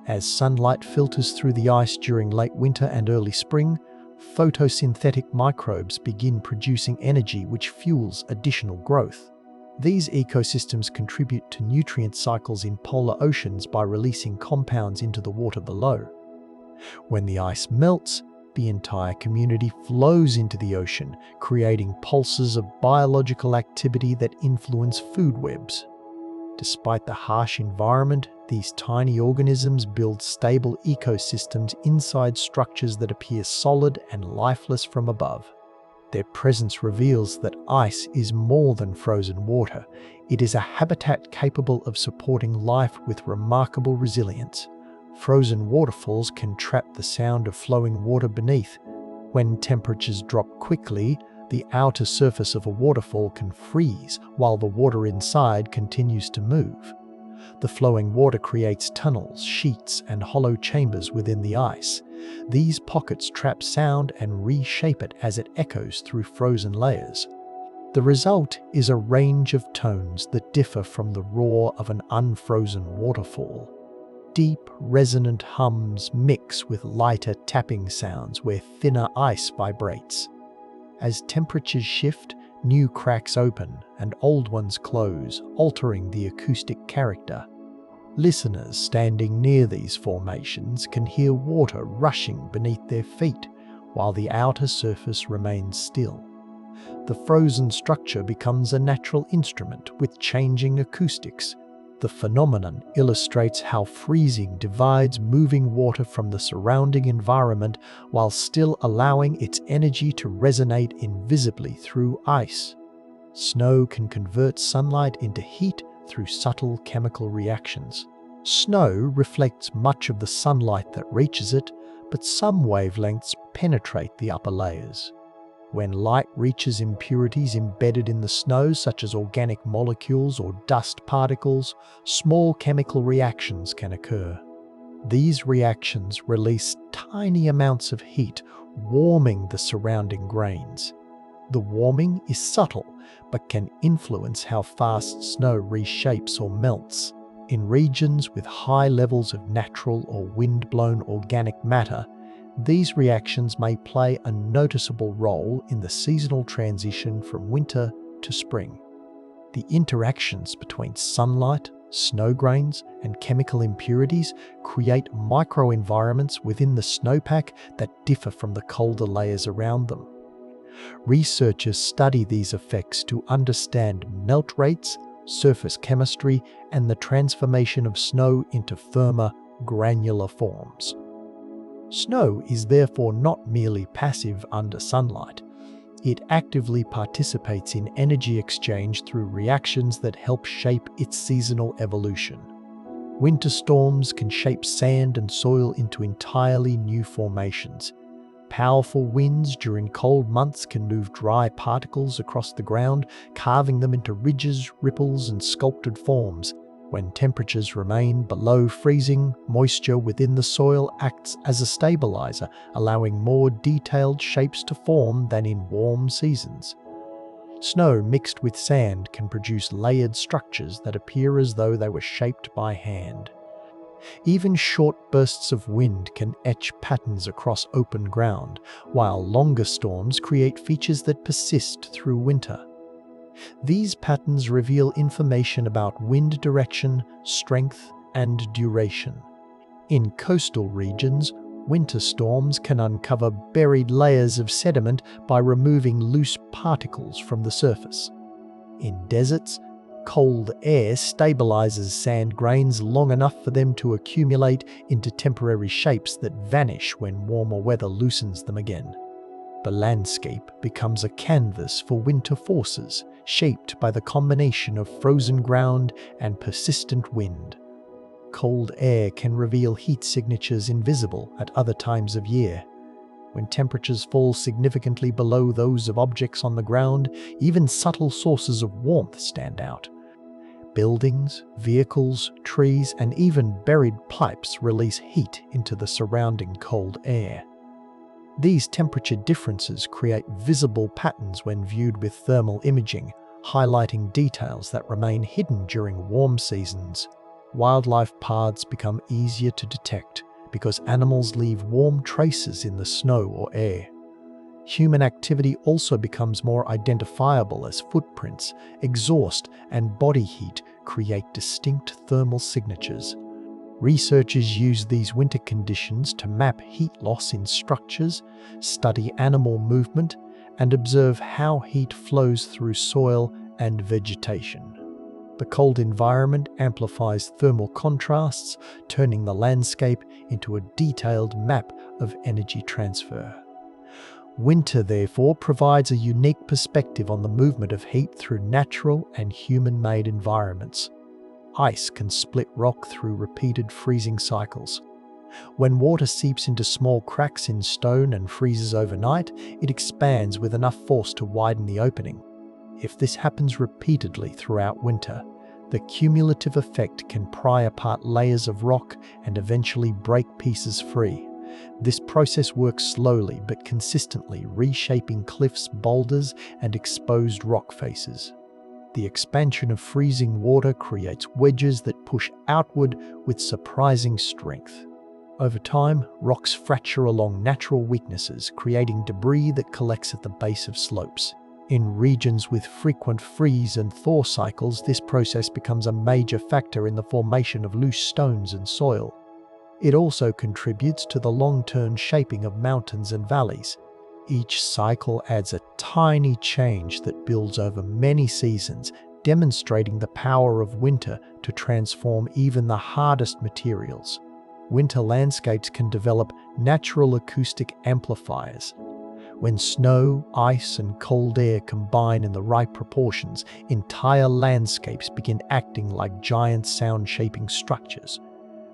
Speaker 1: As sunlight filters through the ice during late winter and early spring, photosynthetic microbes begin producing energy which fuels additional growth. These ecosystems contribute to nutrient cycles in polar oceans by releasing compounds into the water below. When the ice melts, the entire community flows into the ocean, creating pulses of biological activity that influence food webs. Despite the harsh environment, these tiny organisms build stable ecosystems inside structures that appear solid and lifeless from above. Their presence reveals that ice is more than frozen water. It is a habitat capable of supporting life with remarkable resilience. Frozen waterfalls can trap the sound of flowing water beneath. When temperatures drop quickly, the outer surface of a waterfall can freeze while the water inside continues to move. The flowing water creates tunnels, sheets, and hollow chambers within the ice. These pockets trap sound and reshape it as it echoes through frozen layers. The result is a range of tones that differ from the roar of an unfrozen waterfall. Deep, resonant hums mix with lighter tapping sounds where thinner ice vibrates. As temperatures shift, new cracks open and old ones close, altering the acoustic character. Listeners standing near these formations can hear water rushing beneath their feet, while the outer surface remains still. The frozen structure becomes a natural instrument with changing acoustics. The phenomenon illustrates how freezing divides moving water from the surrounding environment while still allowing its energy to resonate invisibly through ice. Snow can convert sunlight into heat through subtle chemical reactions. Snow reflects much of the sunlight that reaches it, but some wavelengths penetrate the upper layers. When light reaches impurities embedded in the snow, such as organic molecules or dust particles, small chemical reactions can occur. These reactions release tiny amounts of heat, warming the surrounding grains. The warming is subtle, but can influence how fast snow reshapes or melts. In regions with high levels of natural or wind-blown organic matter, these reactions may play a noticeable role in the seasonal transition from winter to spring. The interactions between sunlight, snow grains, and chemical impurities create microenvironments within the snowpack that differ from the colder layers around them. Researchers study these effects to understand melt rates, surface chemistry, and the transformation of snow into firmer, granular forms. Snow is therefore not merely passive under sunlight. It actively participates in energy exchange through reactions that help shape its seasonal evolution. Winter storms can shape sand and soil into entirely new formations. Powerful winds during cold months can move dry particles across the ground, carving them into ridges, ripples, and sculpted forms. When temperatures remain below freezing, moisture within the soil acts as a stabilizer, allowing more detailed shapes to form than in warm seasons. Snow mixed with sand can produce layered structures that appear as though they were shaped by hand. Even short bursts of wind can etch patterns across open ground, while longer storms create features that persist through winter. These patterns reveal information about wind direction, strength, and duration. In coastal regions, winter storms can uncover buried layers of sediment by removing loose particles from the surface. In deserts, cold air stabilizes sand grains long enough for them to accumulate into temporary shapes that vanish when warmer weather loosens them again. The landscape becomes a canvas for winter forces, shaped by the combination of frozen ground and persistent wind. Cold air can reveal heat signatures invisible at other times of year. When temperatures fall significantly below those of objects on the ground, even subtle sources of warmth stand out. Buildings, vehicles, trees, and even buried pipes release heat into the surrounding cold air. These temperature differences create visible patterns when viewed with thermal imaging, highlighting details that remain hidden during warm seasons. Wildlife paths become easier to detect because animals leave warm traces in the snow or air. Human activity also becomes more identifiable as footprints, exhaust, and body heat create distinct thermal signatures. Researchers use these winter conditions to map heat loss in structures, study animal movement, and observe how heat flows through soil and vegetation. The cold environment amplifies thermal contrasts, turning the landscape into a detailed map of energy transfer. Winter, therefore, provides a unique perspective on the movement of heat through natural and human-made environments. Ice can split rock through repeated freezing cycles. When water seeps into small cracks in stone and freezes overnight, it expands with enough force to widen the opening. If this happens repeatedly throughout winter, the cumulative effect can pry apart layers of rock and eventually break pieces free. This process works slowly but consistently, reshaping cliffs, boulders, and exposed rock faces. The expansion of freezing water creates wedges that push outward with surprising strength. Over time, rocks fracture along natural weaknesses, creating debris that collects at the base of slopes. In regions with frequent freeze and thaw cycles, this process becomes a major factor in the formation of loose stones and soil. It also contributes to the long-term shaping of mountains and valleys. Each cycle adds a tiny change that builds over many seasons, demonstrating the power of winter to transform even the hardest materials. Winter landscapes can develop natural acoustic amplifiers. When snow, ice, and cold air combine in the right proportions, entire landscapes begin acting like giant sound-shaping structures.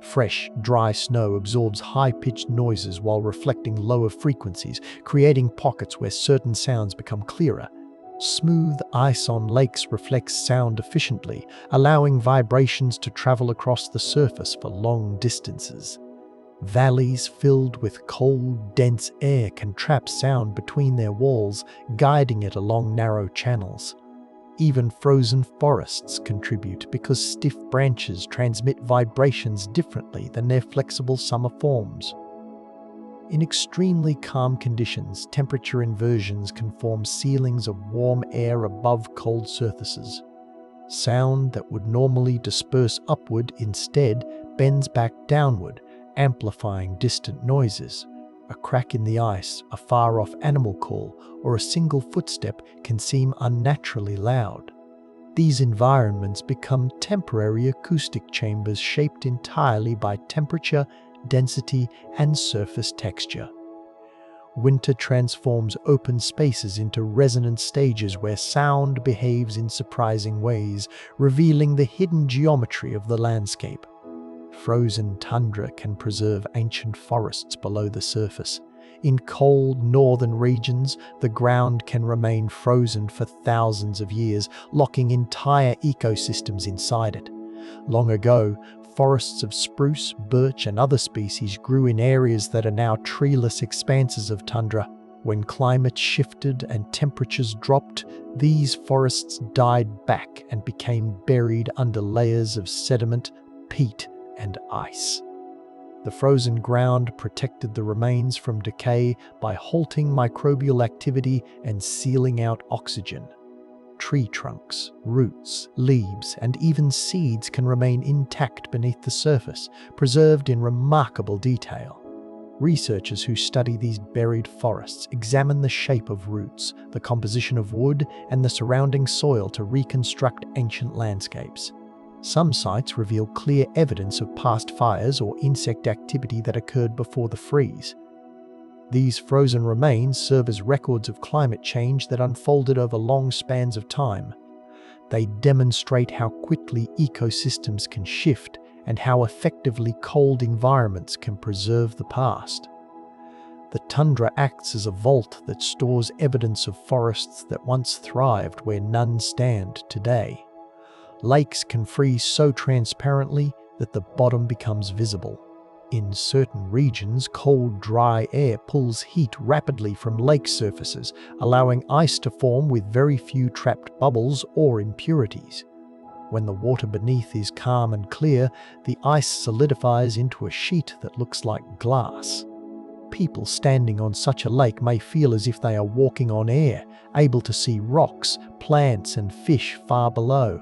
Speaker 1: Fresh, dry snow absorbs high-pitched noises while reflecting lower frequencies, creating pockets where certain sounds become clearer. Smooth ice on lakes reflects sound efficiently, allowing vibrations to travel across the surface for long distances. Valleys filled with cold, dense air can trap sound between their walls, guiding it along narrow channels. Even frozen forests contribute because stiff branches transmit vibrations differently than their flexible summer forms. In extremely calm conditions, temperature inversions can form ceilings of warm air above cold surfaces. Sound that would normally disperse upward instead bends back downward, amplifying distant noises. A crack in the ice, a far-off animal call, or a single footstep can seem unnaturally loud. These environments become temporary acoustic chambers shaped entirely by temperature, density, and surface texture. Winter transforms open spaces into resonant stages where sound behaves in surprising ways, revealing the hidden geometry of the landscape. frozen tundra can preserve ancient forests below the surface. In cold northern regions, the ground can remain frozen for thousands of years, locking entire ecosystems inside it. Long ago, forests of spruce, birch, and other species grew in areas that are now treeless expanses of tundra. When climate shifted and temperatures dropped, these forests died back and became buried under layers of sediment, peat, and ice. The frozen ground protected the remains from decay by halting microbial activity and sealing out oxygen. Tree trunks, roots, leaves, and even seeds can remain intact beneath the surface, preserved in remarkable detail. Researchers who study these buried forests examine the shape of roots, the composition of wood, and the surrounding soil to reconstruct ancient landscapes. Some sites reveal clear evidence of past fires or insect activity that occurred before the freeze. These frozen remains serve as records of climate change that unfolded over long spans of time. They demonstrate how quickly ecosystems can shift and how effectively cold environments can preserve the past. The tundra acts as a vault that stores evidence of forests that once thrived where none stand today. Lakes can freeze so transparently that the bottom becomes visible. In certain regions, cold, dry air pulls heat rapidly from lake surfaces, allowing ice to form with very few trapped bubbles or impurities. When the water beneath is calm and clear, the ice solidifies into a sheet that looks like glass. People standing on such a lake may feel as if they are walking on air, able to see rocks, plants, and fish far below.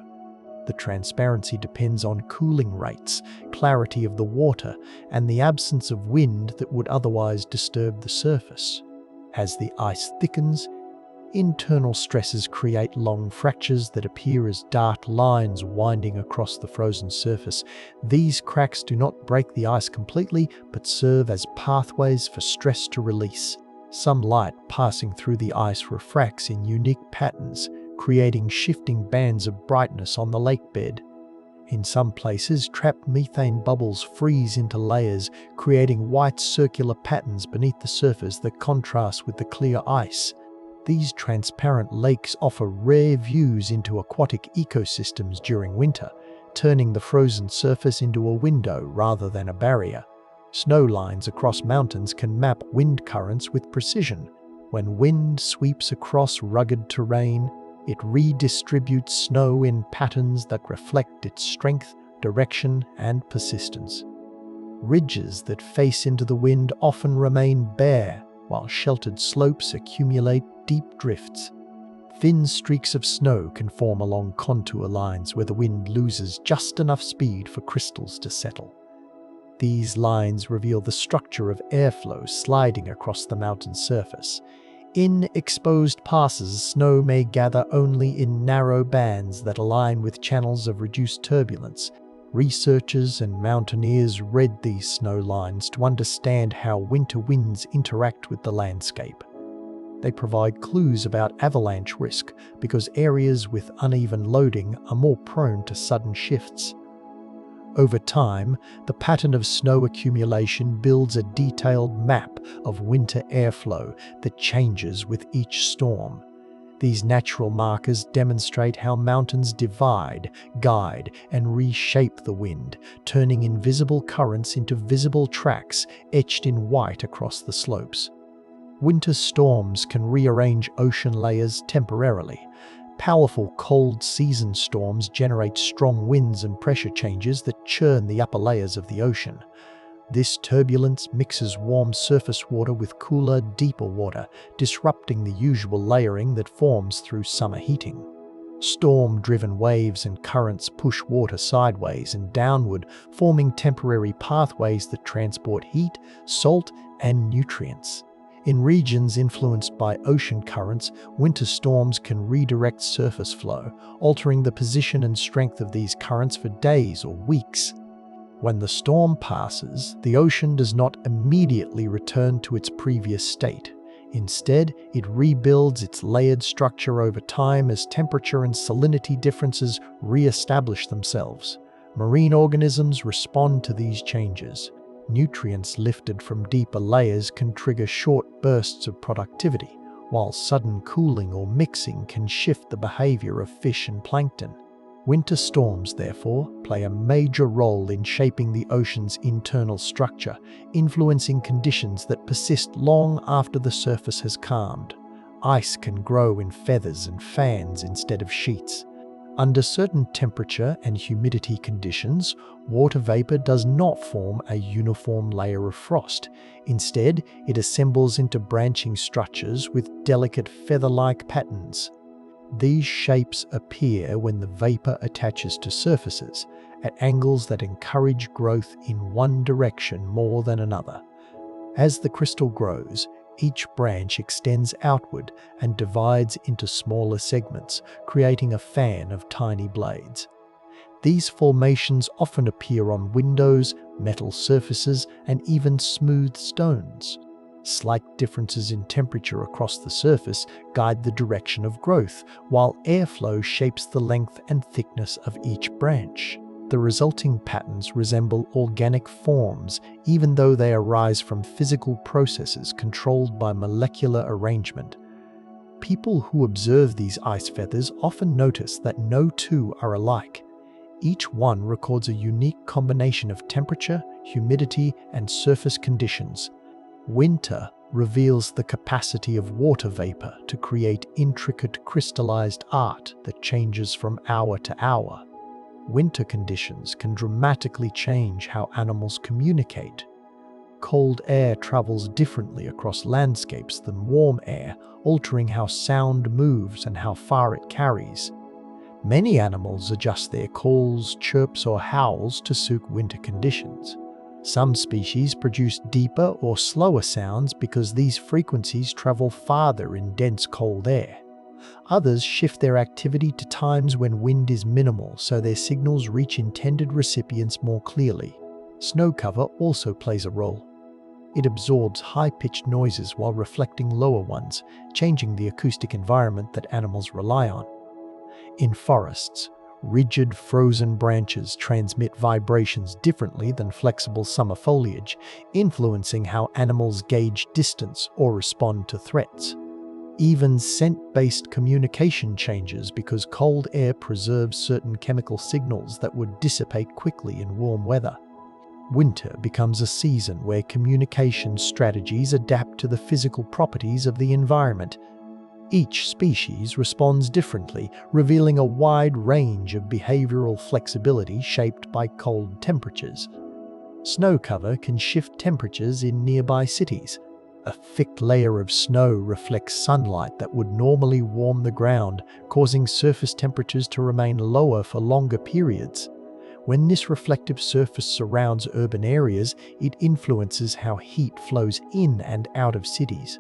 Speaker 1: The transparency depends on cooling rates, clarity of the water, and the absence of wind that would otherwise disturb the surface. As the ice thickens, internal stresses create long fractures that appear as dark lines winding across the frozen surface. These cracks do not break the ice completely, but serve as pathways for stress to release. Some light passing through the ice refracts in unique patterns, creating shifting bands of brightness on the lake bed. In some places, trapped methane bubbles freeze into layers, creating white circular patterns beneath the surface that contrast with the clear ice. These transparent lakes offer rare views into aquatic ecosystems during winter, turning the frozen surface into a window rather than a barrier. Snow lines across mountains can map wind currents with precision. When wind sweeps across rugged terrain, it redistributes snow in patterns that reflect its strength, direction, and persistence. Ridges that face into the wind often remain bare, while sheltered slopes accumulate deep drifts. Thin streaks of snow can form along contour lines where the wind loses just enough speed for crystals to settle. These lines reveal the structure of airflow sliding across the mountain's surface. In exposed passes, snow may gather only in narrow bands that align with channels of reduced turbulence. Researchers and mountaineers read these snow lines to understand how winter winds interact with the landscape. They provide clues about avalanche risk because areas with uneven loading are more prone to sudden shifts. Over time, the pattern of snow accumulation builds a detailed map of winter airflow that changes with each storm. These natural markers demonstrate how mountains divide, guide, and reshape the wind, turning invisible currents into visible tracks etched in white across the slopes. Winter storms can rearrange ocean layers temporarily. Powerful cold season storms generate strong winds and pressure changes that churn the upper layers of the ocean. This turbulence mixes warm surface water with cooler, deeper water, disrupting the usual layering that forms through summer heating. Storm-driven waves and currents push water sideways and downward, forming temporary pathways that transport heat, salt, and nutrients. In regions influenced by ocean currents, winter storms can redirect surface flow, altering the position and strength of these currents for days or weeks. When the storm passes, the ocean does not immediately return to its previous state. Instead, it rebuilds its layered structure over time as temperature and salinity differences re-establish themselves. Marine organisms respond to these changes. Nutrients lifted from deeper layers can trigger short bursts of productivity, while sudden cooling or mixing can shift the behavior of fish and plankton. Winter storms, therefore, play a major role in shaping the ocean's internal structure, influencing conditions that persist long after the surface has calmed. Ice can grow in feathers and fans instead of sheets. Under certain temperature and humidity conditions, water vapor does not form a uniform layer of frost. Instead, it assembles into branching structures with delicate feather-like patterns. These shapes appear when the vapor attaches to surfaces at angles that encourage growth in one direction more than another. As the crystal grows, each branch extends outward and divides into smaller segments, creating a fan of tiny blades. These formations often appear on windows, metal surfaces, and even smooth stones. Slight differences in temperature across the surface guide the direction of growth, while airflow shapes the length and thickness of each branch. The resulting patterns resemble organic forms, even though they arise from physical processes controlled by molecular arrangement. People who observe these ice feathers often notice that no two are alike. Each one records a unique combination of temperature, humidity, and surface conditions. Winter reveals the capacity of water vapor to create intricate crystallized art that changes from hour to hour. Winter conditions can dramatically change how animals communicate. Cold air travels differently across landscapes than warm air, altering how sound moves and how far it carries. Many animals adjust their calls, chirps, or howls to suit winter conditions. Some species produce deeper or slower sounds because these frequencies travel farther in dense cold air. Others shift their activity to times when wind is minimal so their signals reach intended recipients more clearly. Snow cover also plays a role. It absorbs high-pitched noises while reflecting lower ones, changing the acoustic environment that animals rely on. In forests, rigid frozen branches transmit vibrations differently than flexible summer foliage, influencing how animals gauge distance or respond to threats. Even scent-based communication changes because cold air preserves certain chemical signals that would dissipate quickly in warm weather. Winter becomes a season where communication strategies adapt to the physical properties of the environment. Each species responds differently, revealing a wide range of behavioral flexibility shaped by cold temperatures. Snow cover can shift temperatures in nearby cities. A thick layer of snow reflects sunlight that would normally warm the ground, causing surface temperatures to remain lower for longer periods. When this reflective surface surrounds urban areas, it influences how heat flows in and out of cities.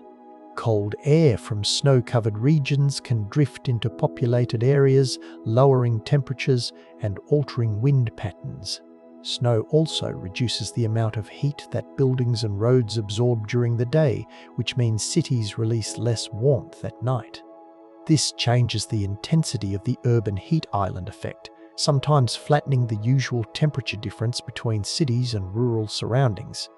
Speaker 1: Cold air from snow-covered regions can drift into populated areas, lowering temperatures and altering wind patterns. Snow also reduces the amount of heat that buildings and roads absorb during the day, which means cities release less warmth at night. This changes the intensity of the urban heat island effect, sometimes flattening the usual temperature difference between cities and rural surroundings.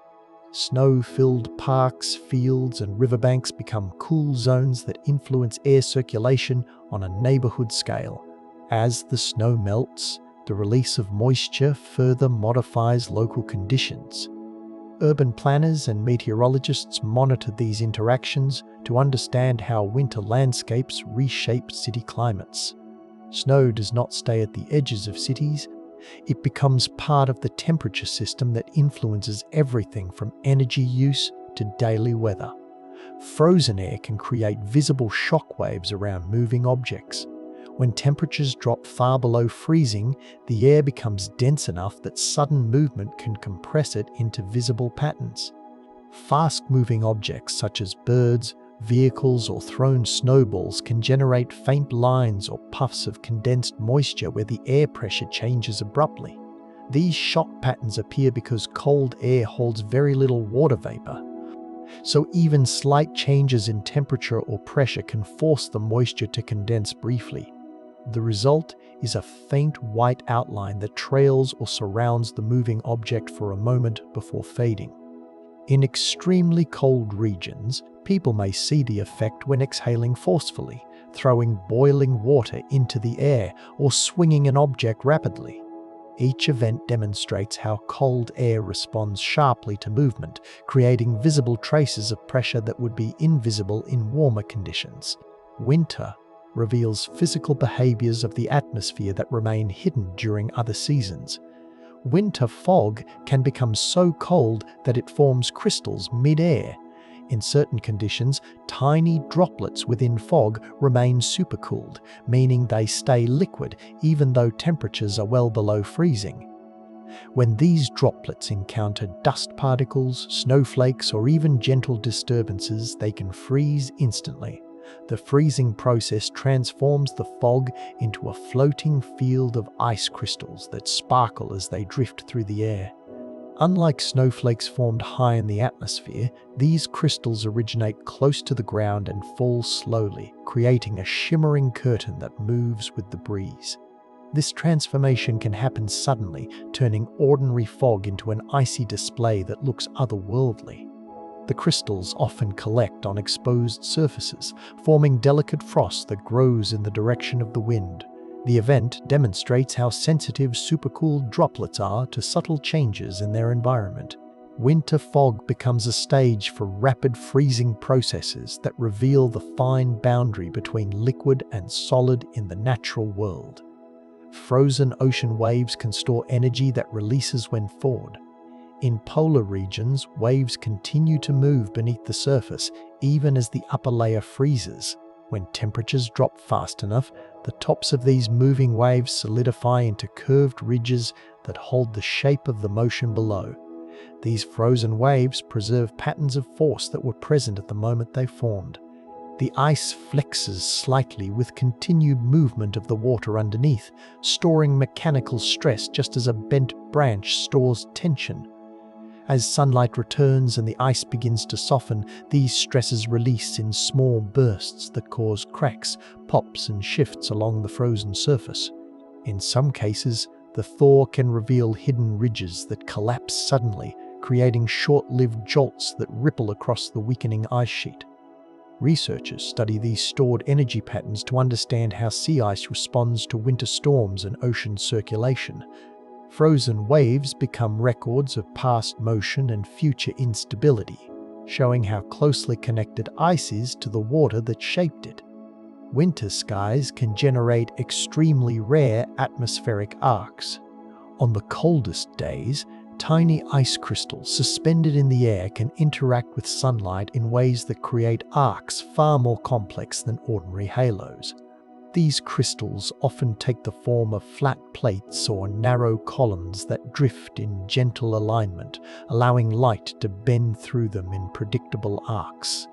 Speaker 1: Snow-filled parks, fields, and riverbanks become cool zones that influence air circulation on a neighborhood scale. As the snow melts, the release of moisture further modifies local conditions. Urban planners and meteorologists monitor these interactions to understand how winter landscapes reshape city climates. Snow does not stay at the edges of cities. It becomes part of the temperature system that influences everything from energy use to daily weather. Frozen air can create visible shock waves around moving objects. When temperatures drop far below freezing, the air becomes dense enough that sudden movement can compress it into visible patterns. Fast-moving objects such as birds, vehicles, or thrown snowballs can generate faint lines or puffs of condensed moisture where the air pressure changes abruptly. These shock patterns appear because cold air holds very little water vapor. So even slight changes in temperature or pressure can force the moisture to condense briefly. The result is a faint white outline that trails or surrounds the moving object for a moment before fading. In extremely cold regions, people may see the effect when exhaling forcefully, throwing boiling water into the air, or swinging an object rapidly. Each event demonstrates how cold air responds sharply to movement, creating visible traces of pressure that would be invisible in warmer conditions. Winter reveals physical behaviors of the atmosphere that remain hidden during other seasons. Winter fog can become so cold that it forms crystals mid-air. In certain conditions, tiny droplets within fog remain supercooled, meaning they stay liquid even though temperatures are well below freezing. When these droplets encounter dust particles, snowflakes, or even gentle disturbances, they can freeze instantly. The freezing process transforms the fog into a floating field of ice crystals that sparkle as they drift through the air. Unlike snowflakes formed high in the atmosphere, these crystals originate close to the ground and fall slowly, creating a shimmering curtain that moves with the breeze. This transformation can happen suddenly, turning ordinary fog into an icy display that looks otherworldly. The crystals often collect on exposed surfaces, forming delicate frost that grows in the direction of the wind. The event demonstrates how sensitive supercooled droplets are to subtle changes in their environment. Winter fog becomes a stage for rapid freezing processes that reveal the fine boundary between liquid and solid in the natural world. Frozen ocean waves can store energy that releases when thawed. In polar regions, waves continue to move beneath the surface, even as the upper layer freezes. When temperatures drop fast enough, the tops of these moving waves solidify into curved ridges that hold the shape of the motion below. These frozen waves preserve patterns of force that were present at the moment they formed. The ice flexes slightly with continued movement of the water underneath, storing mechanical stress just as a bent branch stores tension. As sunlight returns and the ice begins to soften, these stresses release in small bursts that cause cracks, pops, and shifts along the frozen surface. In some cases, the thaw can reveal hidden ridges that collapse suddenly, creating short-lived jolts that ripple across the weakening ice sheet. Researchers study these stored energy patterns to understand how sea ice responds to winter storms and ocean circulation. Frozen waves become records of past motion and future instability, showing how closely connected ice is to the water that shaped it. Winter skies can generate extremely rare atmospheric arcs. On the coldest days, tiny ice crystals suspended in the air can interact with sunlight in ways that create arcs far more complex than ordinary halos. These crystals often take the form of flat plates or narrow columns that drift in gentle alignment, allowing light to bend through them in predictable arcs.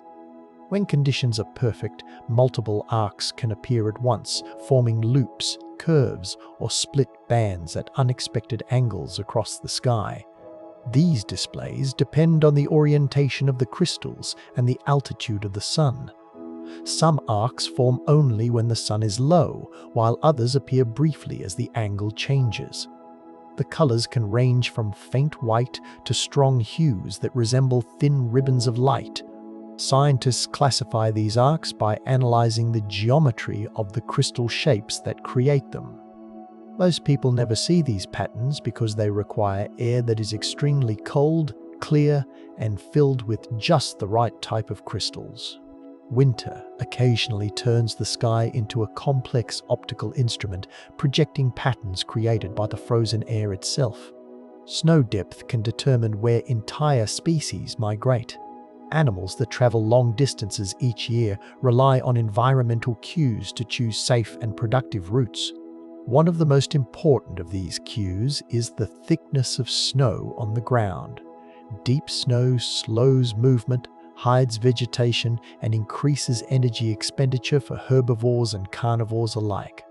Speaker 1: When conditions are perfect, multiple arcs can appear at once, forming loops, curves, or split bands at unexpected angles across the sky. These displays depend on the orientation of the crystals and the altitude of the sun. Some arcs form only when the sun is low, while others appear briefly as the angle changes. The colors can range from faint white to strong hues that resemble thin ribbons of light. Scientists classify these arcs by analyzing the geometry of the crystal shapes that create them. Most people never see these patterns because they require air that is extremely cold, clear, and filled with just the right type of crystals. Winter occasionally turns the sky into a complex optical instrument, projecting patterns created by the frozen air itself. Snow depth can determine where entire species migrate. Animals that travel long distances each year rely on environmental cues to choose safe and productive routes. One of the most important of these cues is the thickness of snow on the ground. Deep snow slows movement, hides vegetation, and increases energy expenditure for herbivores and carnivores alike.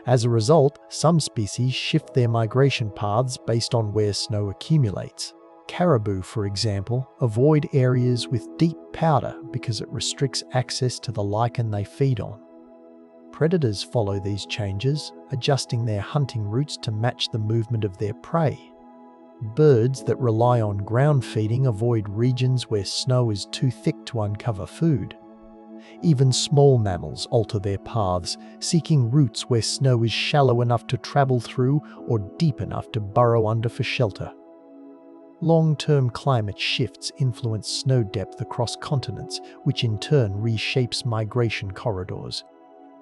Speaker 1: As a result, some species shift their migration paths based on where snow accumulates. Caribou, for example, avoid areas with deep powder because it restricts access to the lichen they feed on. Predators follow these changes, adjusting their hunting routes to match the movement of their prey. Birds that rely on ground feeding avoid regions where snow is too thick to uncover food. Even small mammals alter their paths, seeking routes where snow is shallow enough to travel through or deep enough to burrow under for shelter. Long-term climate shifts influence snow depth across continents, which in turn reshapes migration corridors.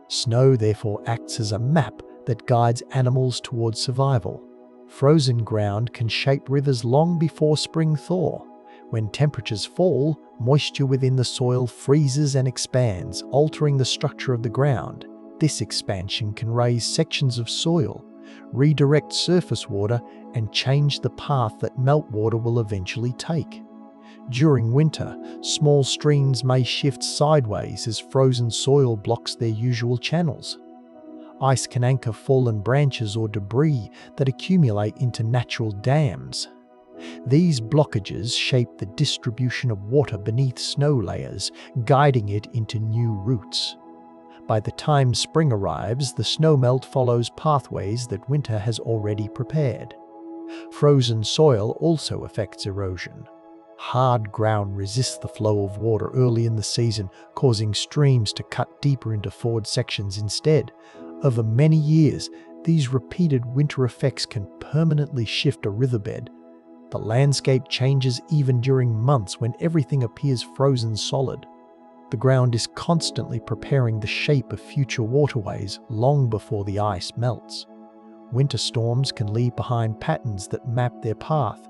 Speaker 1: Snow therefore acts as a map that guides animals towards survival. Frozen ground can shape rivers long before spring thaw. When temperatures fall, moisture within the soil freezes and expands, altering the structure of the ground. This expansion can raise sections of soil, redirect surface water, and change the path that meltwater will eventually take. During winter, small streams may shift sideways as frozen soil blocks their usual channels. Ice can anchor fallen branches or debris that accumulate into natural dams. These blockages shape the distribution of water beneath snow layers, guiding it into new routes. By the time spring arrives, the snowmelt follows pathways that winter has already prepared. Frozen soil also affects erosion. Hard ground resists the flow of water early in the season, causing streams to cut deeper into ford sections instead. Over many years, these repeated winter effects can permanently shift a riverbed. The landscape changes even during months when everything appears frozen solid. The ground is constantly preparing the shape of future waterways long before the ice melts. Winter storms can leave behind patterns that map their path.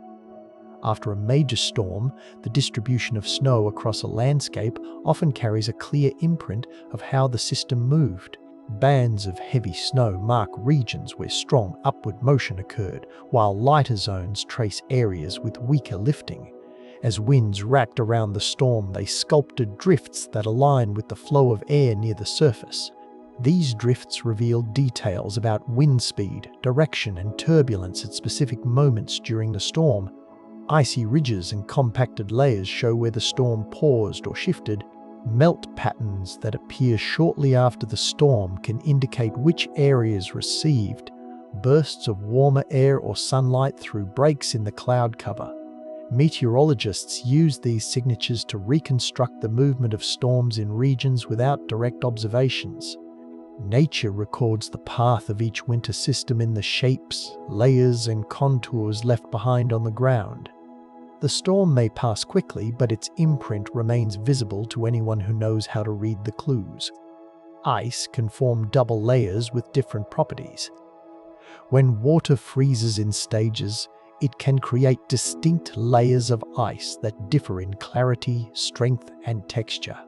Speaker 1: After a major storm, the distribution of snow across a landscape often carries a clear imprint of how the system moved. Bands of heavy snow mark regions where strong upward motion occurred, while lighter zones trace areas with weaker lifting. As winds wrapped around the storm, they sculpted drifts that align with the flow of air near the surface. These drifts reveal details about wind speed, direction, and turbulence at specific moments during the storm. Icy ridges and compacted layers show where the storm paused or shifted. Melt patterns that appear shortly after the storm can indicate which areas received bursts of warmer air or sunlight through breaks in the cloud cover. Meteorologists use these signatures to reconstruct the movement of storms in regions without direct observations. Nature records the path of each winter system in the shapes, layers, and contours left behind on the ground. The storm may pass quickly, but its imprint remains visible to anyone who knows how to read the clues. Ice can form double layers with different properties. When water freezes in stages, it can create distinct layers of ice that differ in clarity, strength, and texture.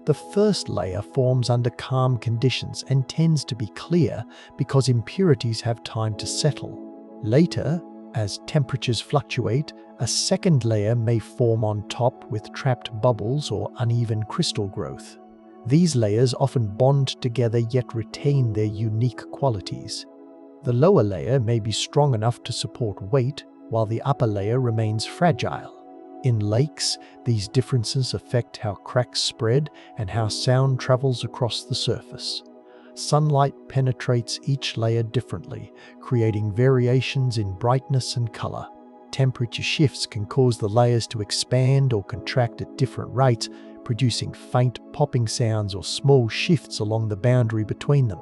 Speaker 1: The first layer forms under calm conditions and tends to be clear because impurities have time to settle. Later, as temperatures fluctuate, a second layer may form on top with trapped bubbles or uneven crystal growth. These layers often bond together yet retain their unique qualities. The lower layer may be strong enough to support weight, while the upper layer remains fragile. In lakes, these differences affect how cracks spread and how sound travels across the surface. Sunlight penetrates each layer differently, creating variations in brightness and color. Temperature shifts can cause the layers to expand or contract at different rates, producing faint popping sounds or small shifts along the boundary between them.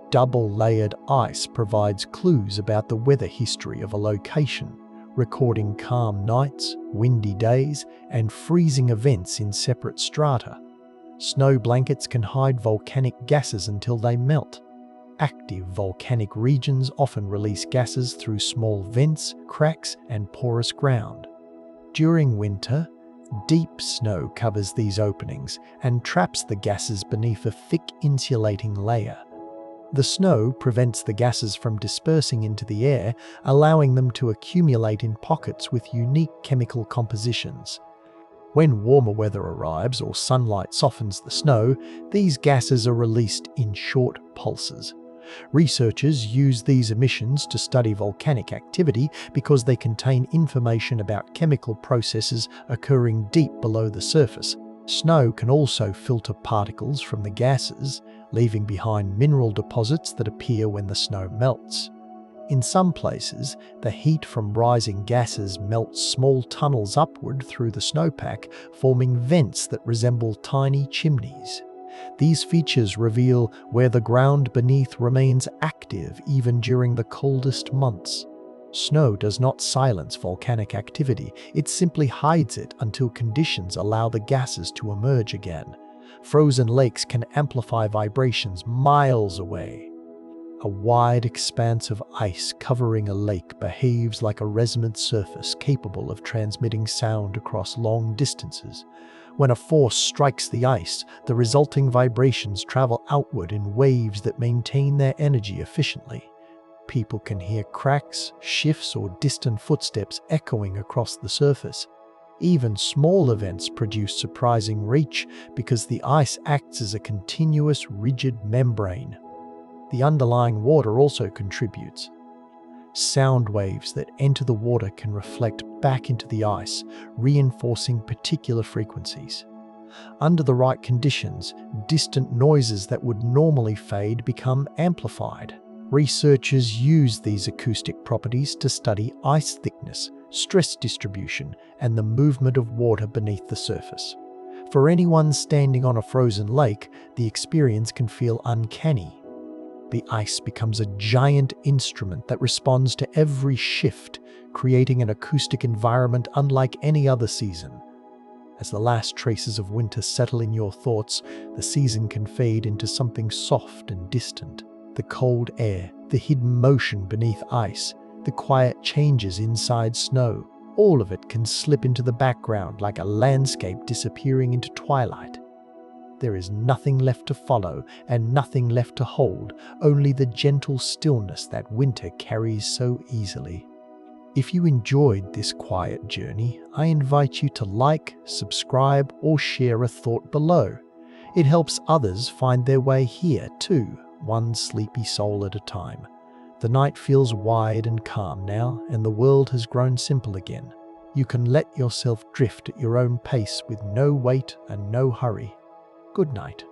Speaker 1: Double-layered ice provides clues about the weather history of a location, recording calm nights, windy days, and freezing events in separate strata. Snow blankets can hide volcanic gases until they melt. Active volcanic regions often release gases through small vents, cracks, and porous ground. During winter, deep snow covers these openings and traps the gases beneath a thick insulating layer. The snow prevents the gases from dispersing into the air, allowing them to accumulate in pockets with unique chemical compositions. When warmer weather arrives or sunlight softens the snow, these gases are released in short pulses. Researchers use these emissions to study volcanic activity because they contain information about chemical processes occurring deep below the surface. Snow can also filter particles from the gases, leaving behind mineral deposits that appear when the snow melts. In some places, the heat from rising gases melts small tunnels upward through the snowpack, forming vents that resemble tiny chimneys. These features reveal where the ground beneath remains active even during the coldest months. Snow does not silence volcanic activity, it simply hides it until conditions allow the gases to emerge again. Frozen lakes can amplify vibrations miles away. A wide expanse of ice covering a lake behaves like a resonant surface capable of transmitting sound across long distances. When a force strikes the ice, the resulting vibrations travel outward in waves that maintain their energy efficiently. People can hear cracks, shifts, or distant footsteps echoing across the surface. Even small events produce surprising reach because the ice acts as a continuous, rigid membrane. The underlying water also contributes. Sound waves that enter the water can reflect back into the ice, reinforcing particular frequencies. Under the right conditions, distant noises that would normally fade become amplified. Researchers use these acoustic properties to study ice thickness, stress distribution, and the movement of water beneath the surface. For anyone standing on a frozen lake, the experience can feel uncanny. The ice becomes a giant instrument that responds to every shift, creating an acoustic environment unlike any other season. As the last traces of winter settle in your thoughts, the season can fade into something soft and distant. The cold air, the hidden motion beneath ice, the quiet changes inside snow, all of it can slip into the background like a landscape disappearing into twilight. There is nothing left to follow and nothing left to hold, only the gentle stillness that winter carries so easily. If you enjoyed this quiet journey, I invite you to like, subscribe, or share a thought below. It helps others find their way here too, one sleepy soul at a time. The night feels wide and calm now, and the world has grown simple again. You can let yourself drift at your own pace with no weight and no hurry. Good night.